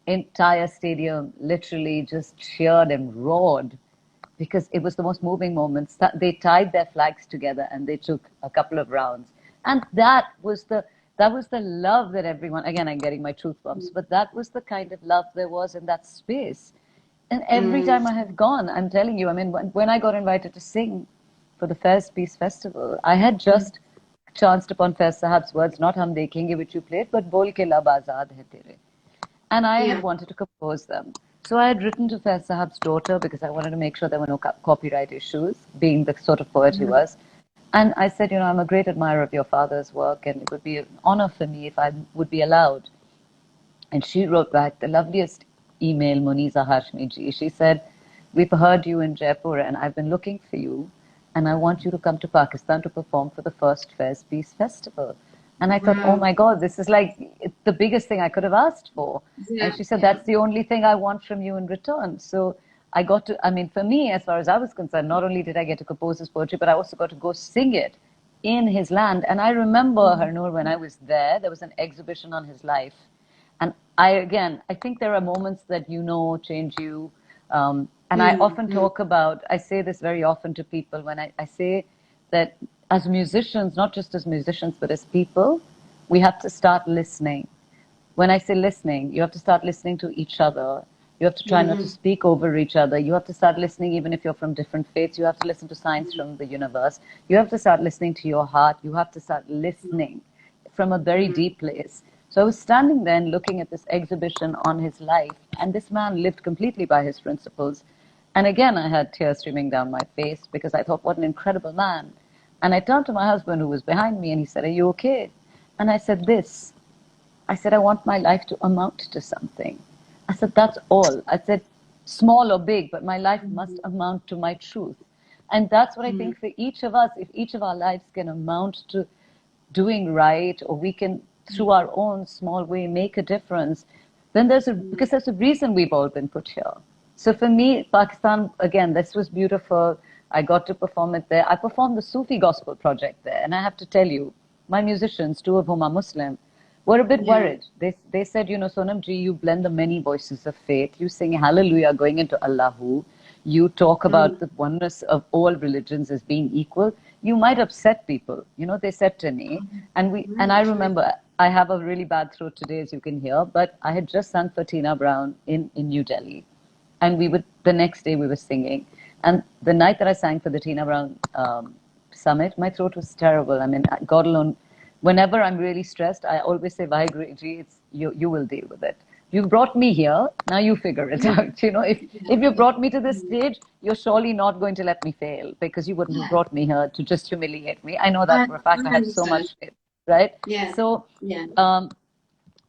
entire stadium literally just cheered and roared, because it was the most moving moment. They tied their flags together and they took a couple of rounds. And that was the love that everyone, again, I'm getting my truth bumps, but that was the kind of love there was in that space. And every time I have gone, I'm telling you, I mean, when I got invited to sing for the Faiz Peace Festival, I had just chanced upon Faiz Sahab's words, not Hum Dekhenge, which you played, but Bol ke lab azad hai tere. And I had wanted to compose them. So I had written to Faiz Sahab's daughter because I wanted to make sure there were no copyright issues, being the sort of poet he was. And I said, you know, I'm a great admirer of your father's work, and it would be an honor for me if I would be allowed. And she wrote back the loveliest email, Muniza Hashmi ji. She said, we've heard you in Jaipur and I've been looking for you. and I want you to come to Pakistan to perform for the first Fez Peace Festival. And I thought, oh Wow. my God, this is like the biggest thing I could have asked for. And Yeah, she said, yeah. that's the only thing I want from you in return. So I got to, I mean, for me, as far as I was concerned, not only did I get to compose his poetry, but I also got to go sing it in his land. And I remember, Harnoor, when I was there was an exhibition on his life. And I think there are moments that change you. And I often talk about, I say this very often to people when I say that as musicians, not just as musicians, but as people, we have to start listening. When I say listening, you have to start listening to each other. You have to try not to speak over each other. You have to start listening, even if you're from different faiths. You have to listen to signs from the universe. You have to start listening to your heart. You have to start listening from a very deep place. So I was standing there and looking at this exhibition on his life, and this man lived completely by his principles. And again, I had tears streaming down my face because I thought, what an incredible man. And I turned to my husband, who was behind me, and he said, are you okay? And I said, this. I said, I want my life to amount to something. I said, that's all. I said, small or big, but my life must amount to my truth. And that's what I think for each of us, if each of our lives can amount to doing right, or we can, through our own small way, make a difference, then because there's a reason we've all been put here. So for me, Pakistan, again, this was beautiful. I got to perform it there. I performed the Sufi Gospel Project there. And I have to tell you, my musicians, two of whom are Muslim, were a bit Yeah. worried. They said, Sonam ji, you blend the many voices of faith. You sing Hallelujah going into Allahu. You talk about the oneness of all religions as being equal. You might upset people. They said to me. And I remember, I have a really bad throat today, as you can hear, but I had just sung for Tina Brown in New Delhi. And the next day we were singing. And the night that I sang for the Tina Brown summit, my throat was terrible. I mean, God alone, whenever I'm really stressed, I always say, Vaheguru ji, it's you will deal with it. You brought me here, now you figure it out. If you brought me to this stage, you're surely not going to let me fail, because you wouldn't have Yeah. brought me here to just humiliate me. I know that I for a fact. I have so understand. much faith, right? Yeah. So Yeah.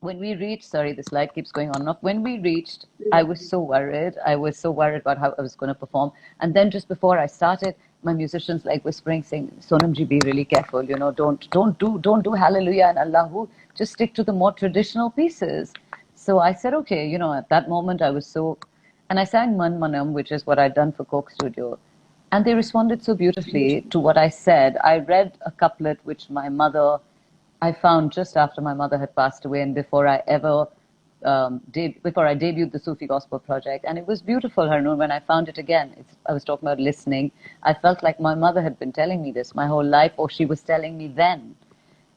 when we reached, sorry, this light keeps going on and off. When we reached, I was so worried. I was so worried about how I was going to perform. And then just before I started, my musicians like whispering, saying, Sonam ji, be really careful. Don't do Hallelujah and Allahu. Just stick to the more traditional pieces. So I said, okay. At that moment I was so, and I sang Man Manam, which is what I'd done for Coke Studio. And they responded so beautifully to what I said. I read a couplet which my mother, I found just after my mother had passed away, and before I ever before I debuted the Sufi Gospel Project. And it was beautiful, Harnoor, when I found it again. I was talking about listening. I felt like my mother had been telling me this my whole life, or she was telling me then.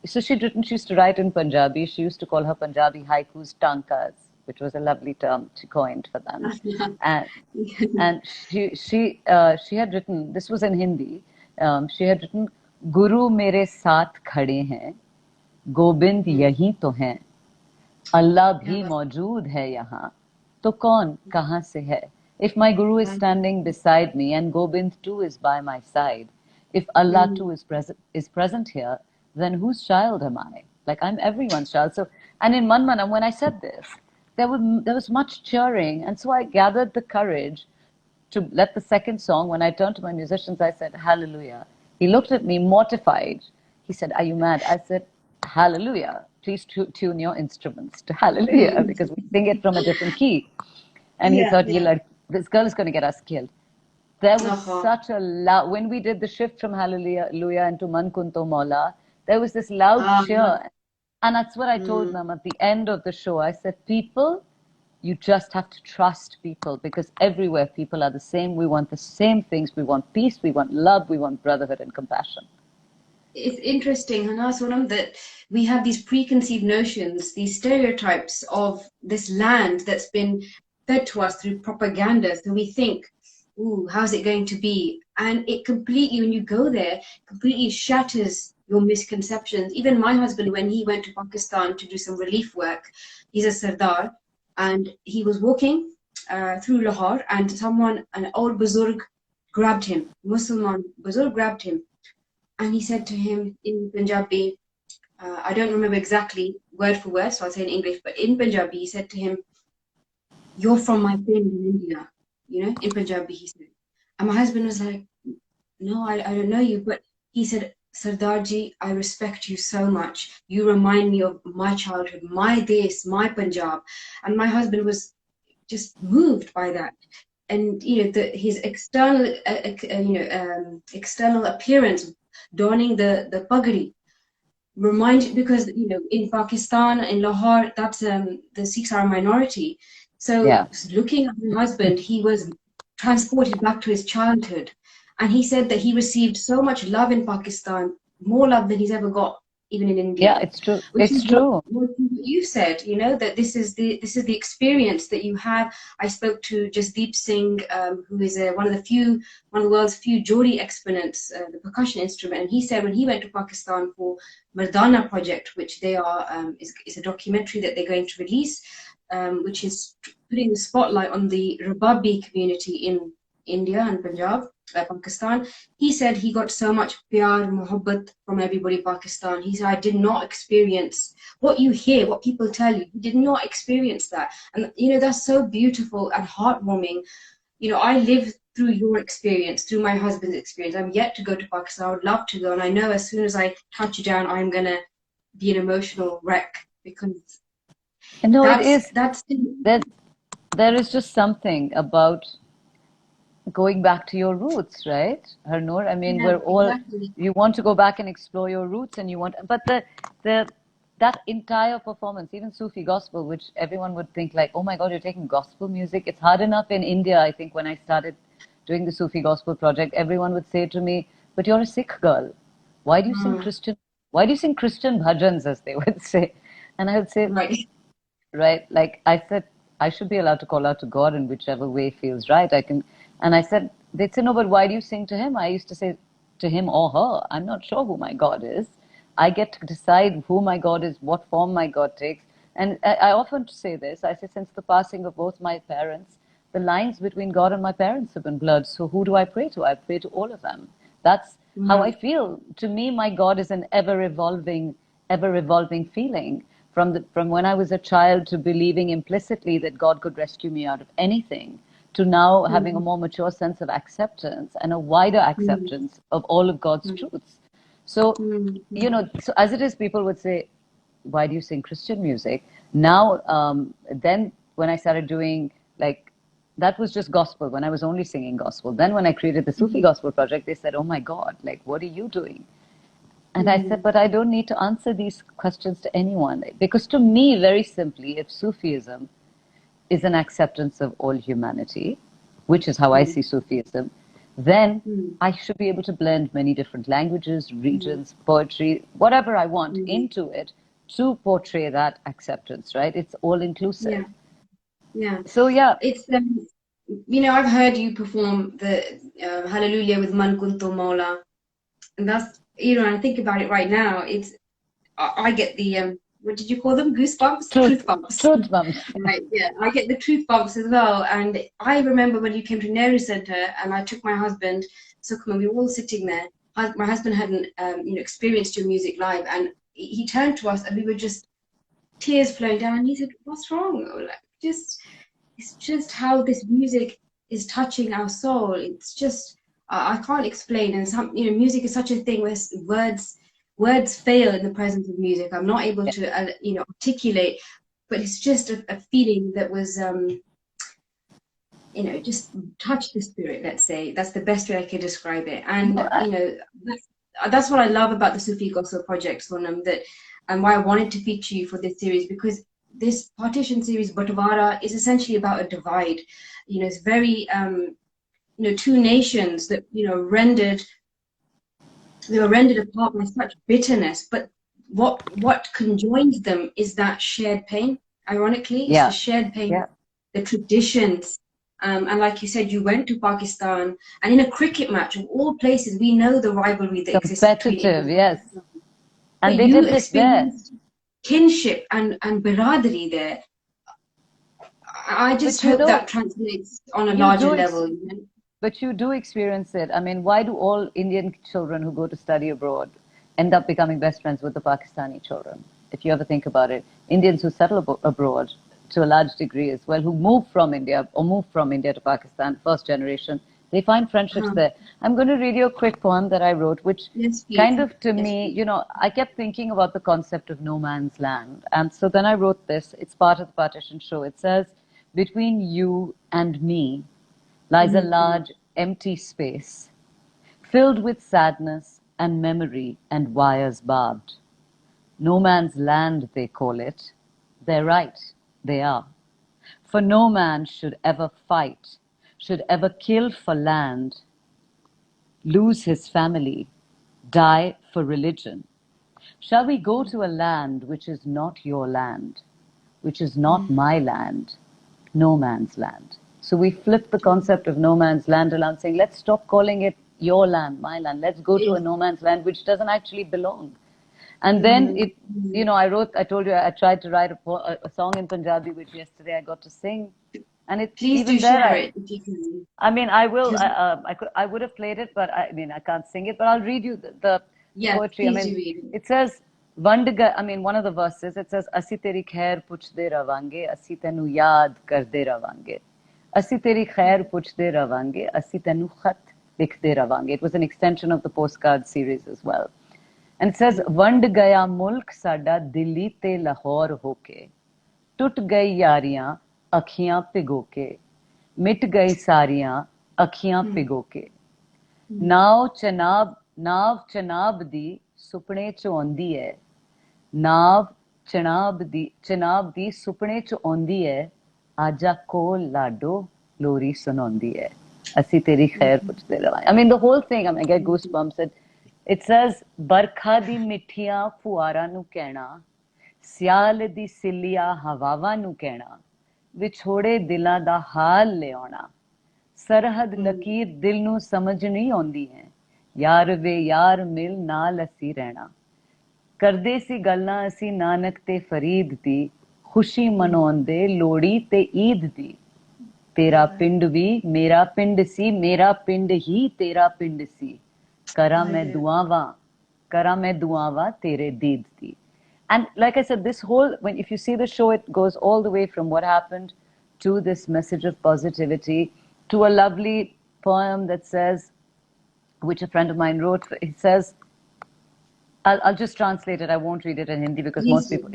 So she used to write in Punjabi. She used to call her Punjabi haikus tankas, which was a lovely term she coined for them. And and she had written, this was in Hindi, she had written, Guru mere saath khade hain, Govind यही तो हैं, अल्लाह भी मौजूद है यहाँ, तो कौन कहाँ से है? If my guru is standing beside me and Gobind too is by my side, if Allah too is present here, then whose child am I? Like, I'm everyone's child. So, and in Manmanam, when I said this, there was much cheering, and so I gathered the courage to let the second song. When I turned to my musicians, I said, Hallelujah. He looked at me mortified. He said, are you mad? I said, Hallelujah. Please tune your instruments to Hallelujah, because we sing it from a different key. And he thought, this girl is going to get us killed. There was such a loud, when we did the shift from Hallelujah into Man Kunto Mola, there was this loud cheer. And that's what I told them at the end of the show. I said, people, you just have to trust people, because everywhere people are the same. We want the same things. We want peace, we want love, we want brotherhood and compassion. It's interesting, Hana Sonam, that we have these preconceived notions, these stereotypes of this land that's been fed to us through propaganda. So we think, ooh, how's it going to be? And it completely, when you go there, completely shatters your misconceptions. Even my husband, when he went to Pakistan to do some relief work, he's a Sardar, and he was walking through Lahore, and an old Buzurg, grabbed him. Muslim Buzurg grabbed him. And he said to him in Punjabi, I don't remember exactly word for word, so I'll say in English, but in Punjabi, he said to him, you're from my friend in India, in Punjabi, he said. And my husband was like, no, I don't know you, but he said, Sardarji, I respect you so much. You remind me of my childhood, my this, my Punjab. And my husband was just moved by that. And his external, external appearance, donning the pagadi, because in Pakistan, in Lahore, that's the Sikhs are a minority. So Yeah. looking at my husband, he was transported back to his childhood, and he said that he received so much love in Pakistan, more love than he's ever got even in Yeah, India, it's true. which It's is what, true. what you said, that this is the experience that you have. I spoke to Jasdeep Singh, who is one of the world's few Jodi exponents, the percussion instrument, and he said when he went to Pakistan for Mardana project, which they are is a documentary that they're going to release, which is putting the spotlight on the Rababi community in India and Punjab, Pakistan. He said he got so much pyar, mohabbat from everybody in Pakistan. He said, I did not experience what you hear, what people tell you. He did not experience that. And, that's so beautiful and heartwarming. I live through your experience, through my husband's experience. I'm yet to go to Pakistan. I would love to go. And I know as soon as I touch down, I'm going to be an emotional wreck, because No, it that's, is. that's, There is just something about going back to your roots, right, Harnoor? I mean, yeah, we're all, exactly. you want to go back and explore your roots, and you want, but the that entire performance, even Sufi gospel, which everyone would think like, oh my God, you're taking gospel music. It's hard enough in India. I think when I started doing the Sufi Gospel Project, everyone would say to me, but you're a Sikh girl. Why do you sing Mm, Christian? Why do you sing Christian bhajans, as they would say? And I would say, right. right? Like I said, I should be allowed to call out to God in whichever way feels right. I can, and I said, they'd say, no, but why do you sing to him? I used to say to him or her, I'm not sure who my God is. I get to decide who my God is, what form my God takes. And I often say this. I say, since the passing of both my parents, the lines between God and my parents have been blurred. So who do I pray to? I pray to all of them. That's how I Mm, feel. To me, my God is an ever evolving feeling. From when I was a child to believing implicitly that God could rescue me out of anything, to now having a mm, more mature sense of acceptance and a wider mm, acceptance of all of God's mm, truths. So, mm, so as it is, people would say, why do you sing Christian music? Now, then when I started doing like, that was just gospel when I was only singing gospel. Then when I created the Sufi mm, Gospel Project, they said, oh my God, like, what are you doing? And I said, mm, but I don't need to answer these questions to anyone. Because to me, very simply, if Sufism is an acceptance of all humanity, which is how I mm, see Sufism, then mm, I should be able to blend many different languages, mm, regions, poetry, whatever I want mm. into it to portray that acceptance, right? It's all Yeah, inclusive. yeah. So, yeah, It's I've heard you perform the Hallelujah with Man Kuntu Mola, and that's when I think about it right now, I get the what did you call them? Goosebumps, truth, truth bumps. truth bumps. Right, yeah, I get the truth bumps as well. And I remember when you came to Nehru Center, and I took my husband, Sukhma, we were all sitting there. My husband hadn't, experienced your music live, and he turned to us, and we were just tears flowing down. And he said, "What's wrong?" We were like, it's just how this music is touching our soul. It's just I can't explain. And music is such a thing where words fail in the presence of music. I'm not able to articulate, but it's just a feeling that was just touch the spirit. Let's say that's the best way I could describe it. And that's what I love about the Sufi Gospel Project, Sonam, that and why I wanted to feature you for this series, because this partition series, Batwara, is essentially about a divide. It's very two nations that they were rendered apart by such bitterness, but what conjoins them is that shared pain. Ironically, it's the Yeah, shared pain, yeah. the traditions. And like you said, you went to Pakistan, and in a cricket match of all places, we know the rivalry that exists between India Competitive, and yes. Pakistan. And But they you did this there. experienced kinship and biraderi there. I just But you hope know, that translates on a you larger do level. but you do experience it. I mean, why do all Indian children who go to study abroad end up becoming best friends with the Pakistani children? If you ever think about it, Indians who settle abroad to a large degree as well, who move from India or move from India to Pakistan, first generation, They find friendships there. I'm going to read you a quick poem that I wrote, which Yes, please. kind of, to Yes, me, please. you know, I kept thinking about the concept of no man's land. And so then I wrote this. It's part of the Partition show. It says, between you and me lies a large, empty space, filled with sadness and memory and wires barbed. No man's land, they call it. They're right, they are. For no man should ever fight, should ever kill for land, lose his family, die for religion. Shall we go to a land which is not your land, which is not my land, no man's land? So we flip the concept of no man's land around, saying, let's stop calling it your land, my land. Let's go to a no man's land which doesn't actually belong. And then it, you know, I told you, I tried to write a song in Punjabi, which yesterday I got to sing. And it's Please even do there. share it if you can. I mean, I will. I would have played it, but I mean, I can't sing it. But I'll read you the Yes, poetry. I please mean, do read it. it says, I mean, one of the verses. It says, "Asi teri khair puchde ravange, asi tenu yaad karde ravange. Asi teri khair puchde ravange, asi tenu khat likhde ravange." It was an extension of the Postcards series as well. And it says, "Vand gaya mulk sada Dilli te Lahore hoke, tut gayi yaariyan akhiyan pigo ke, मिट गई सारियां अखियां Pigou के नाव चनाब दी सुपने च आंदी है नाव चनाब दी सुपने च आंदी है आजा कोल लाडो लोरी सुनांदी है असी तेरी खैर पुछदे रवां I mean the whole thing I mean I get goosebumps it says बरखा दी मिठियां फुआरा नु कहना सियाल दी सिलिया हवावां नु कहना ਵਿਛੋੜੇ ਦਿਲਾਂ ਦਾ ਹਾਲ ਲਿਆਉਣਾ ਸਰਹੱਦ ਲਕੀਰ ਦਿਲ ਨੂੰ ਸਮਝ ਨਹੀਂ ਆਉਂਦੀ ਹੈ ਯਾਰ ਵੇ ਯਾਰ ਮਿਲ ਨਾਲ ਅਸੀਂ ਰਹਿਣਾ ਕਰਦੇ ਸੀ ਗੱਲਾਂ ਅਸੀਂ ਨਾਨਕ ਤੇ ਫਰੀਦ ਦੀ ਖੁਸ਼ੀ ਮਨਾਉਂਦੇ ਲੋਹੜੀ ਤੇ ਈਦ ਦੀ ਤੇਰਾ ਪਿੰਡ ਵੀ ਮੇਰਾ ਪਿੰਡ ਸੀ ਮੇਰਾ ਪਿੰਡ ਹੀ ਤੇਰਾ ਪਿੰਡ ਸੀ ਕਰਾਂ ਮੈਂ ਦੁਆਵਾਂ ਤੇਰੇ ਦੀਦ ਦੀ And like I said, this whole, if you see the show, it goes all the way from what happened to this message of positivity to a lovely poem that says, which a friend of mine wrote. It says, I'll just translate it. I won't read it in Hindi because most people,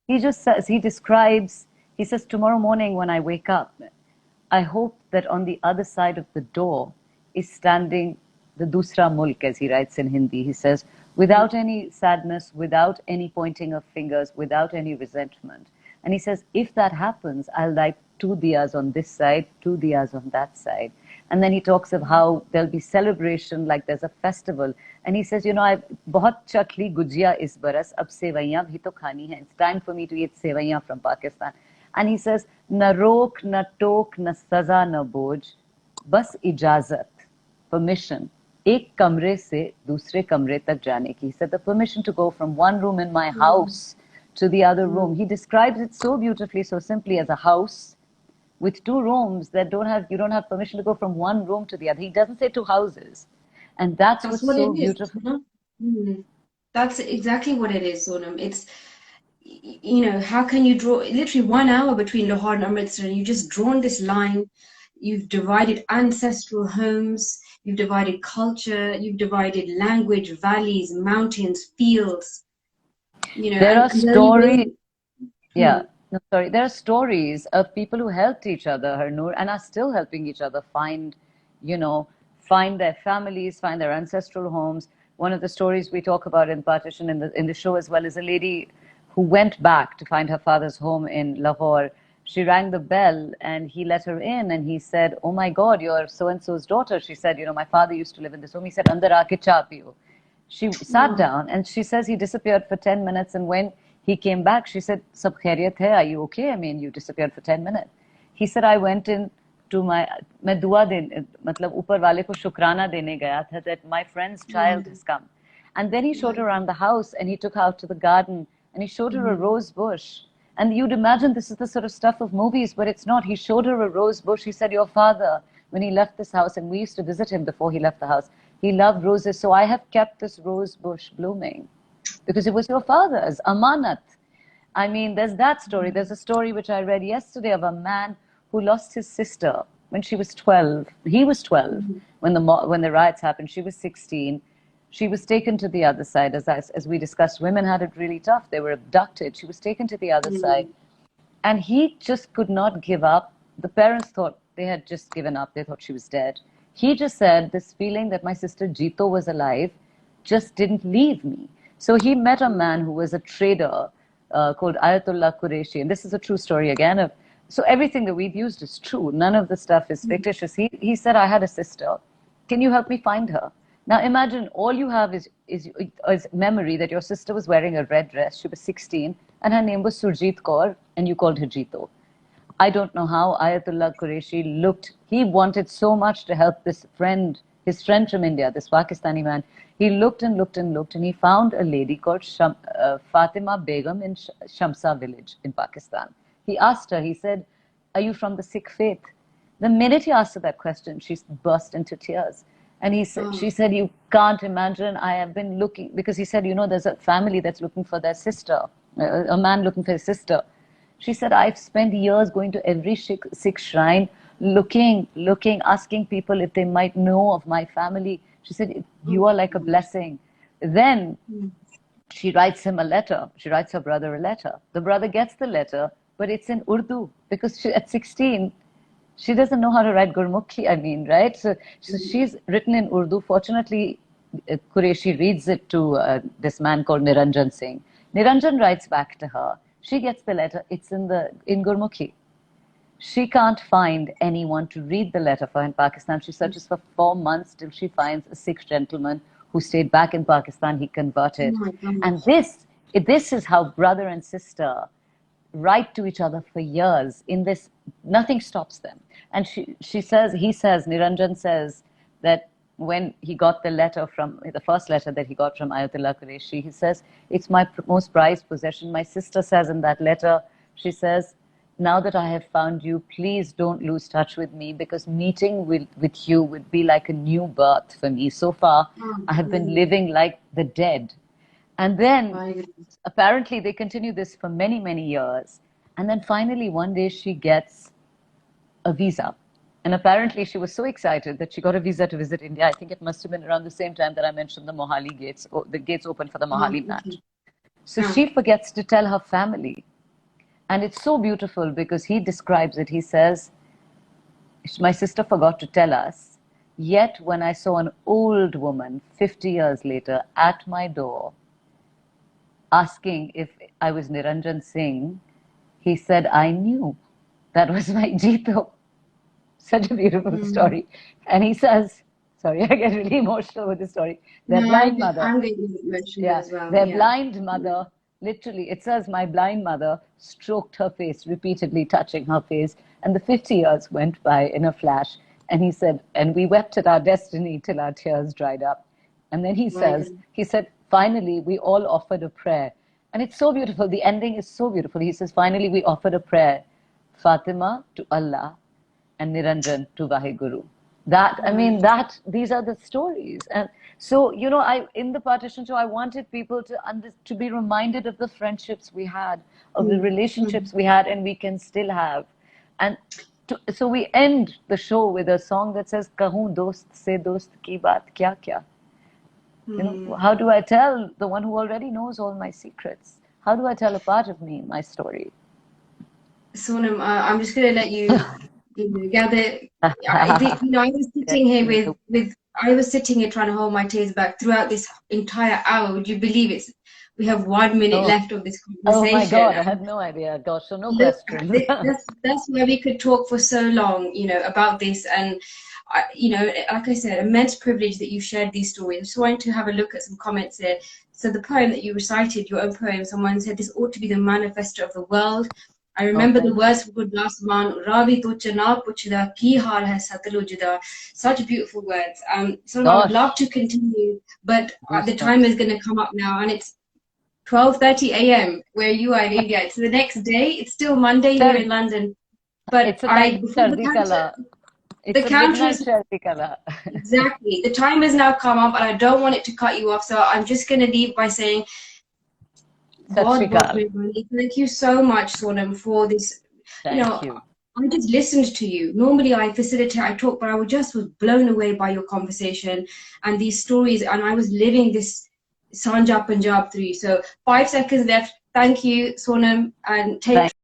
he just says, he says, tomorrow morning when I wake up, I hope that on the other side of the door is standing the Dusra Mulk, as he writes in Hindi. He says, without any sadness, without any pointing of fingers, without any resentment. And he says, if that happens, I'll light 2 diyas on this side, 2 diyas on that side. And then he talks of how there'll be celebration, like there's a festival. And he says, you know, I've bahut chakli gujia is baras, ab sevaiyan bhi to khani hai. It's time for me to eat sevaiyan from Pakistan. And he says, na rok, na tok, na saza, na boj, bas ijazat, permission. एक कमरे से दूसरे कमरे तक जाने की. He said the permission to go from one room in my house to the other room. He describes it so beautifully, so simply as a house with 2 rooms that you don't have permission to go from one room to the other. He doesn't say 2 houses. And that's what's what so it beautiful. Is. That's exactly what it is, Sonam. It's, you know, how can you draw literally 1 hour between Lahore and Amritsar and you've just drawn this line. You've divided ancestral homes, you've divided culture, you've divided language, valleys, mountains, fields. You know, there are stories. There are stories of people who helped each other, Harnoor, and are still helping each other find their families, find their ancestral homes. One of the stories we talk about in Partition in the show as well is a lady who went back to find her father's home in Lahore. She rang the bell and he let her in and he said, oh my God, you're so-and-so's daughter. She said, you know, my father used to live in this home. He said, andar aake cha piyo. She sat down and she says he disappeared for 10 minutes. And when he came back, she said, sab khairiyat hai? Are you okay? I mean, you disappeared for 10 minutes. He said, I went in to main dua matlab upar wale ko shukrana dene gaya tha that my friend's child has come. And then he showed her around the house and he took her out to the garden and he showed her a rose bush. And you'd imagine this is the sort of stuff of movies, but it's not. He showed her a rose bush. He said, your father, when he left this house, and we used to visit him before he left the house, he loved roses. So I have kept this rose bush blooming because it was your father's, amanat. I mean, there's that story. There's a story which I read yesterday of a man who lost his sister when she was 12. He was 12 when the riots happened. She was 16. She was taken to the other side. As we discussed, women had it really tough. They were abducted. She was taken to the other side. And he just could not give up. The parents thought they had just given up. They thought she was dead. He just said, this feeling that my sister Jito was alive just didn't leave me. So he met a man who was a trader called Ayatollah Qureshi. And this is a true story again. So everything that we've used is true. None of the stuff is fictitious. He said, I had a sister. Can you help me find her? Now imagine all you have is memory that your sister was wearing a red dress. She was 16 and her name was Surjit Kaur and you called her Jito. I don't know how Ayatollah Qureshi looked. He wanted so much to help this friend, his friend from India, this Pakistani man. He looked and looked and looked and he found a lady called Fatima Begum in Shamsa village in Pakistan. He asked her, he said, are you from the Sikh faith? The minute he asked her that question, she burst into tears. And she said, you can't imagine, I have been looking, because he said, there's a family that's looking for their sister, a man looking for his sister. She said, I've spent years going to every Sikh shrine, looking, asking people if they might know of my family. She said, you are like a blessing. Then she writes him a letter. She writes her brother a letter. The brother gets the letter, but it's in Urdu, because at 16, she doesn't know how to write Gurmukhi, right? So she's written in Urdu. Fortunately, Qureshi reads it to this man called Niranjan Singh. Niranjan writes back to her. She gets the letter. It's in Gurmukhi. She can't find anyone to read the letter for in Pakistan. She searches for 4 months till she finds a Sikh gentleman who stayed back in Pakistan. He converted. And this is how brother and sister write to each other for years. In this, nothing stops them. And he says, Niranjan says that when he got the letter the first letter that he got from Ayatollah Qureshi, he says, it's my most prized possession. My sister says in that letter, she says, now that I have found you, please don't lose touch with me, because meeting with you would be like a new birth for me. So far, I have been living like the dead. And then apparently they continue this for many, many years. And then finally one day she gets a visa. And apparently she was so excited that she got a visa to visit India. I think it must have been around the same time that I mentioned the Mohali gates, or the gates open for the Mohali match. So she forgets to tell her family. And it's so beautiful because he describes it. He says, my sister forgot to tell us. Yet when I saw an old woman 50 years later at my door asking if I was Niranjan Singh, he said, I knew that was my Jito. Such a beautiful story. And he says, sorry, I get really emotional with this story. Their blind mother. I'm getting emotional as well. Their blind mother, literally, it says, my blind mother stroked her face, repeatedly touching her face. And the 50 years went by in a flash. And he said, and we wept at our destiny till our tears dried up. And then he said, finally, we all offered a prayer. And it's so beautiful. The ending is so beautiful. He says, finally, we offered a prayer. Fatima to Allah and Niranjan to Vaheguru. These are the stories. And so, in the Partition show, I wanted people to be reminded of the friendships we had, of the relationships we had, and we can still have. And so we end the show with a song that says, Kahun dost se dost ki baat kya kya. How do I tell the one who already knows all my secrets? How do I tell a part of me, my story? Sonam, I'm just going to let you gather. I was sitting here I was sitting here trying to hold my tears back throughout this entire hour. Would you believe it? We have 1 minute left of this conversation. Oh my God, I had no idea. Gosh, so no questions. That's why we could talk for so long, about this. And, like I said, immense privilege that you shared these stories. I just wanted to have a look at some comments there. So the poem that you recited, your own poem, someone said this ought to be the manifesto of the world. I remember the words from Good Last Man, Ravi to Chana Puchda, Ki Har Hai Satalujda. Such beautiful words. So I would love to continue, but the time is going to come up now, and it's 12:30 a.m. where you are in India. It's the next day. It's still Monday here in London. But it's the counter is exactly. The time has now come up, and I don't want it to cut you off. So I'm just going to leave by saying, thank you so much, Sonam, for this. Thank you. I just listened to you. Normally I facilitate, I talk, but I was blown away by your conversation and these stories, and I was living this Sanja Punjab through you. So 5 seconds left. Thank you, Sonam, and take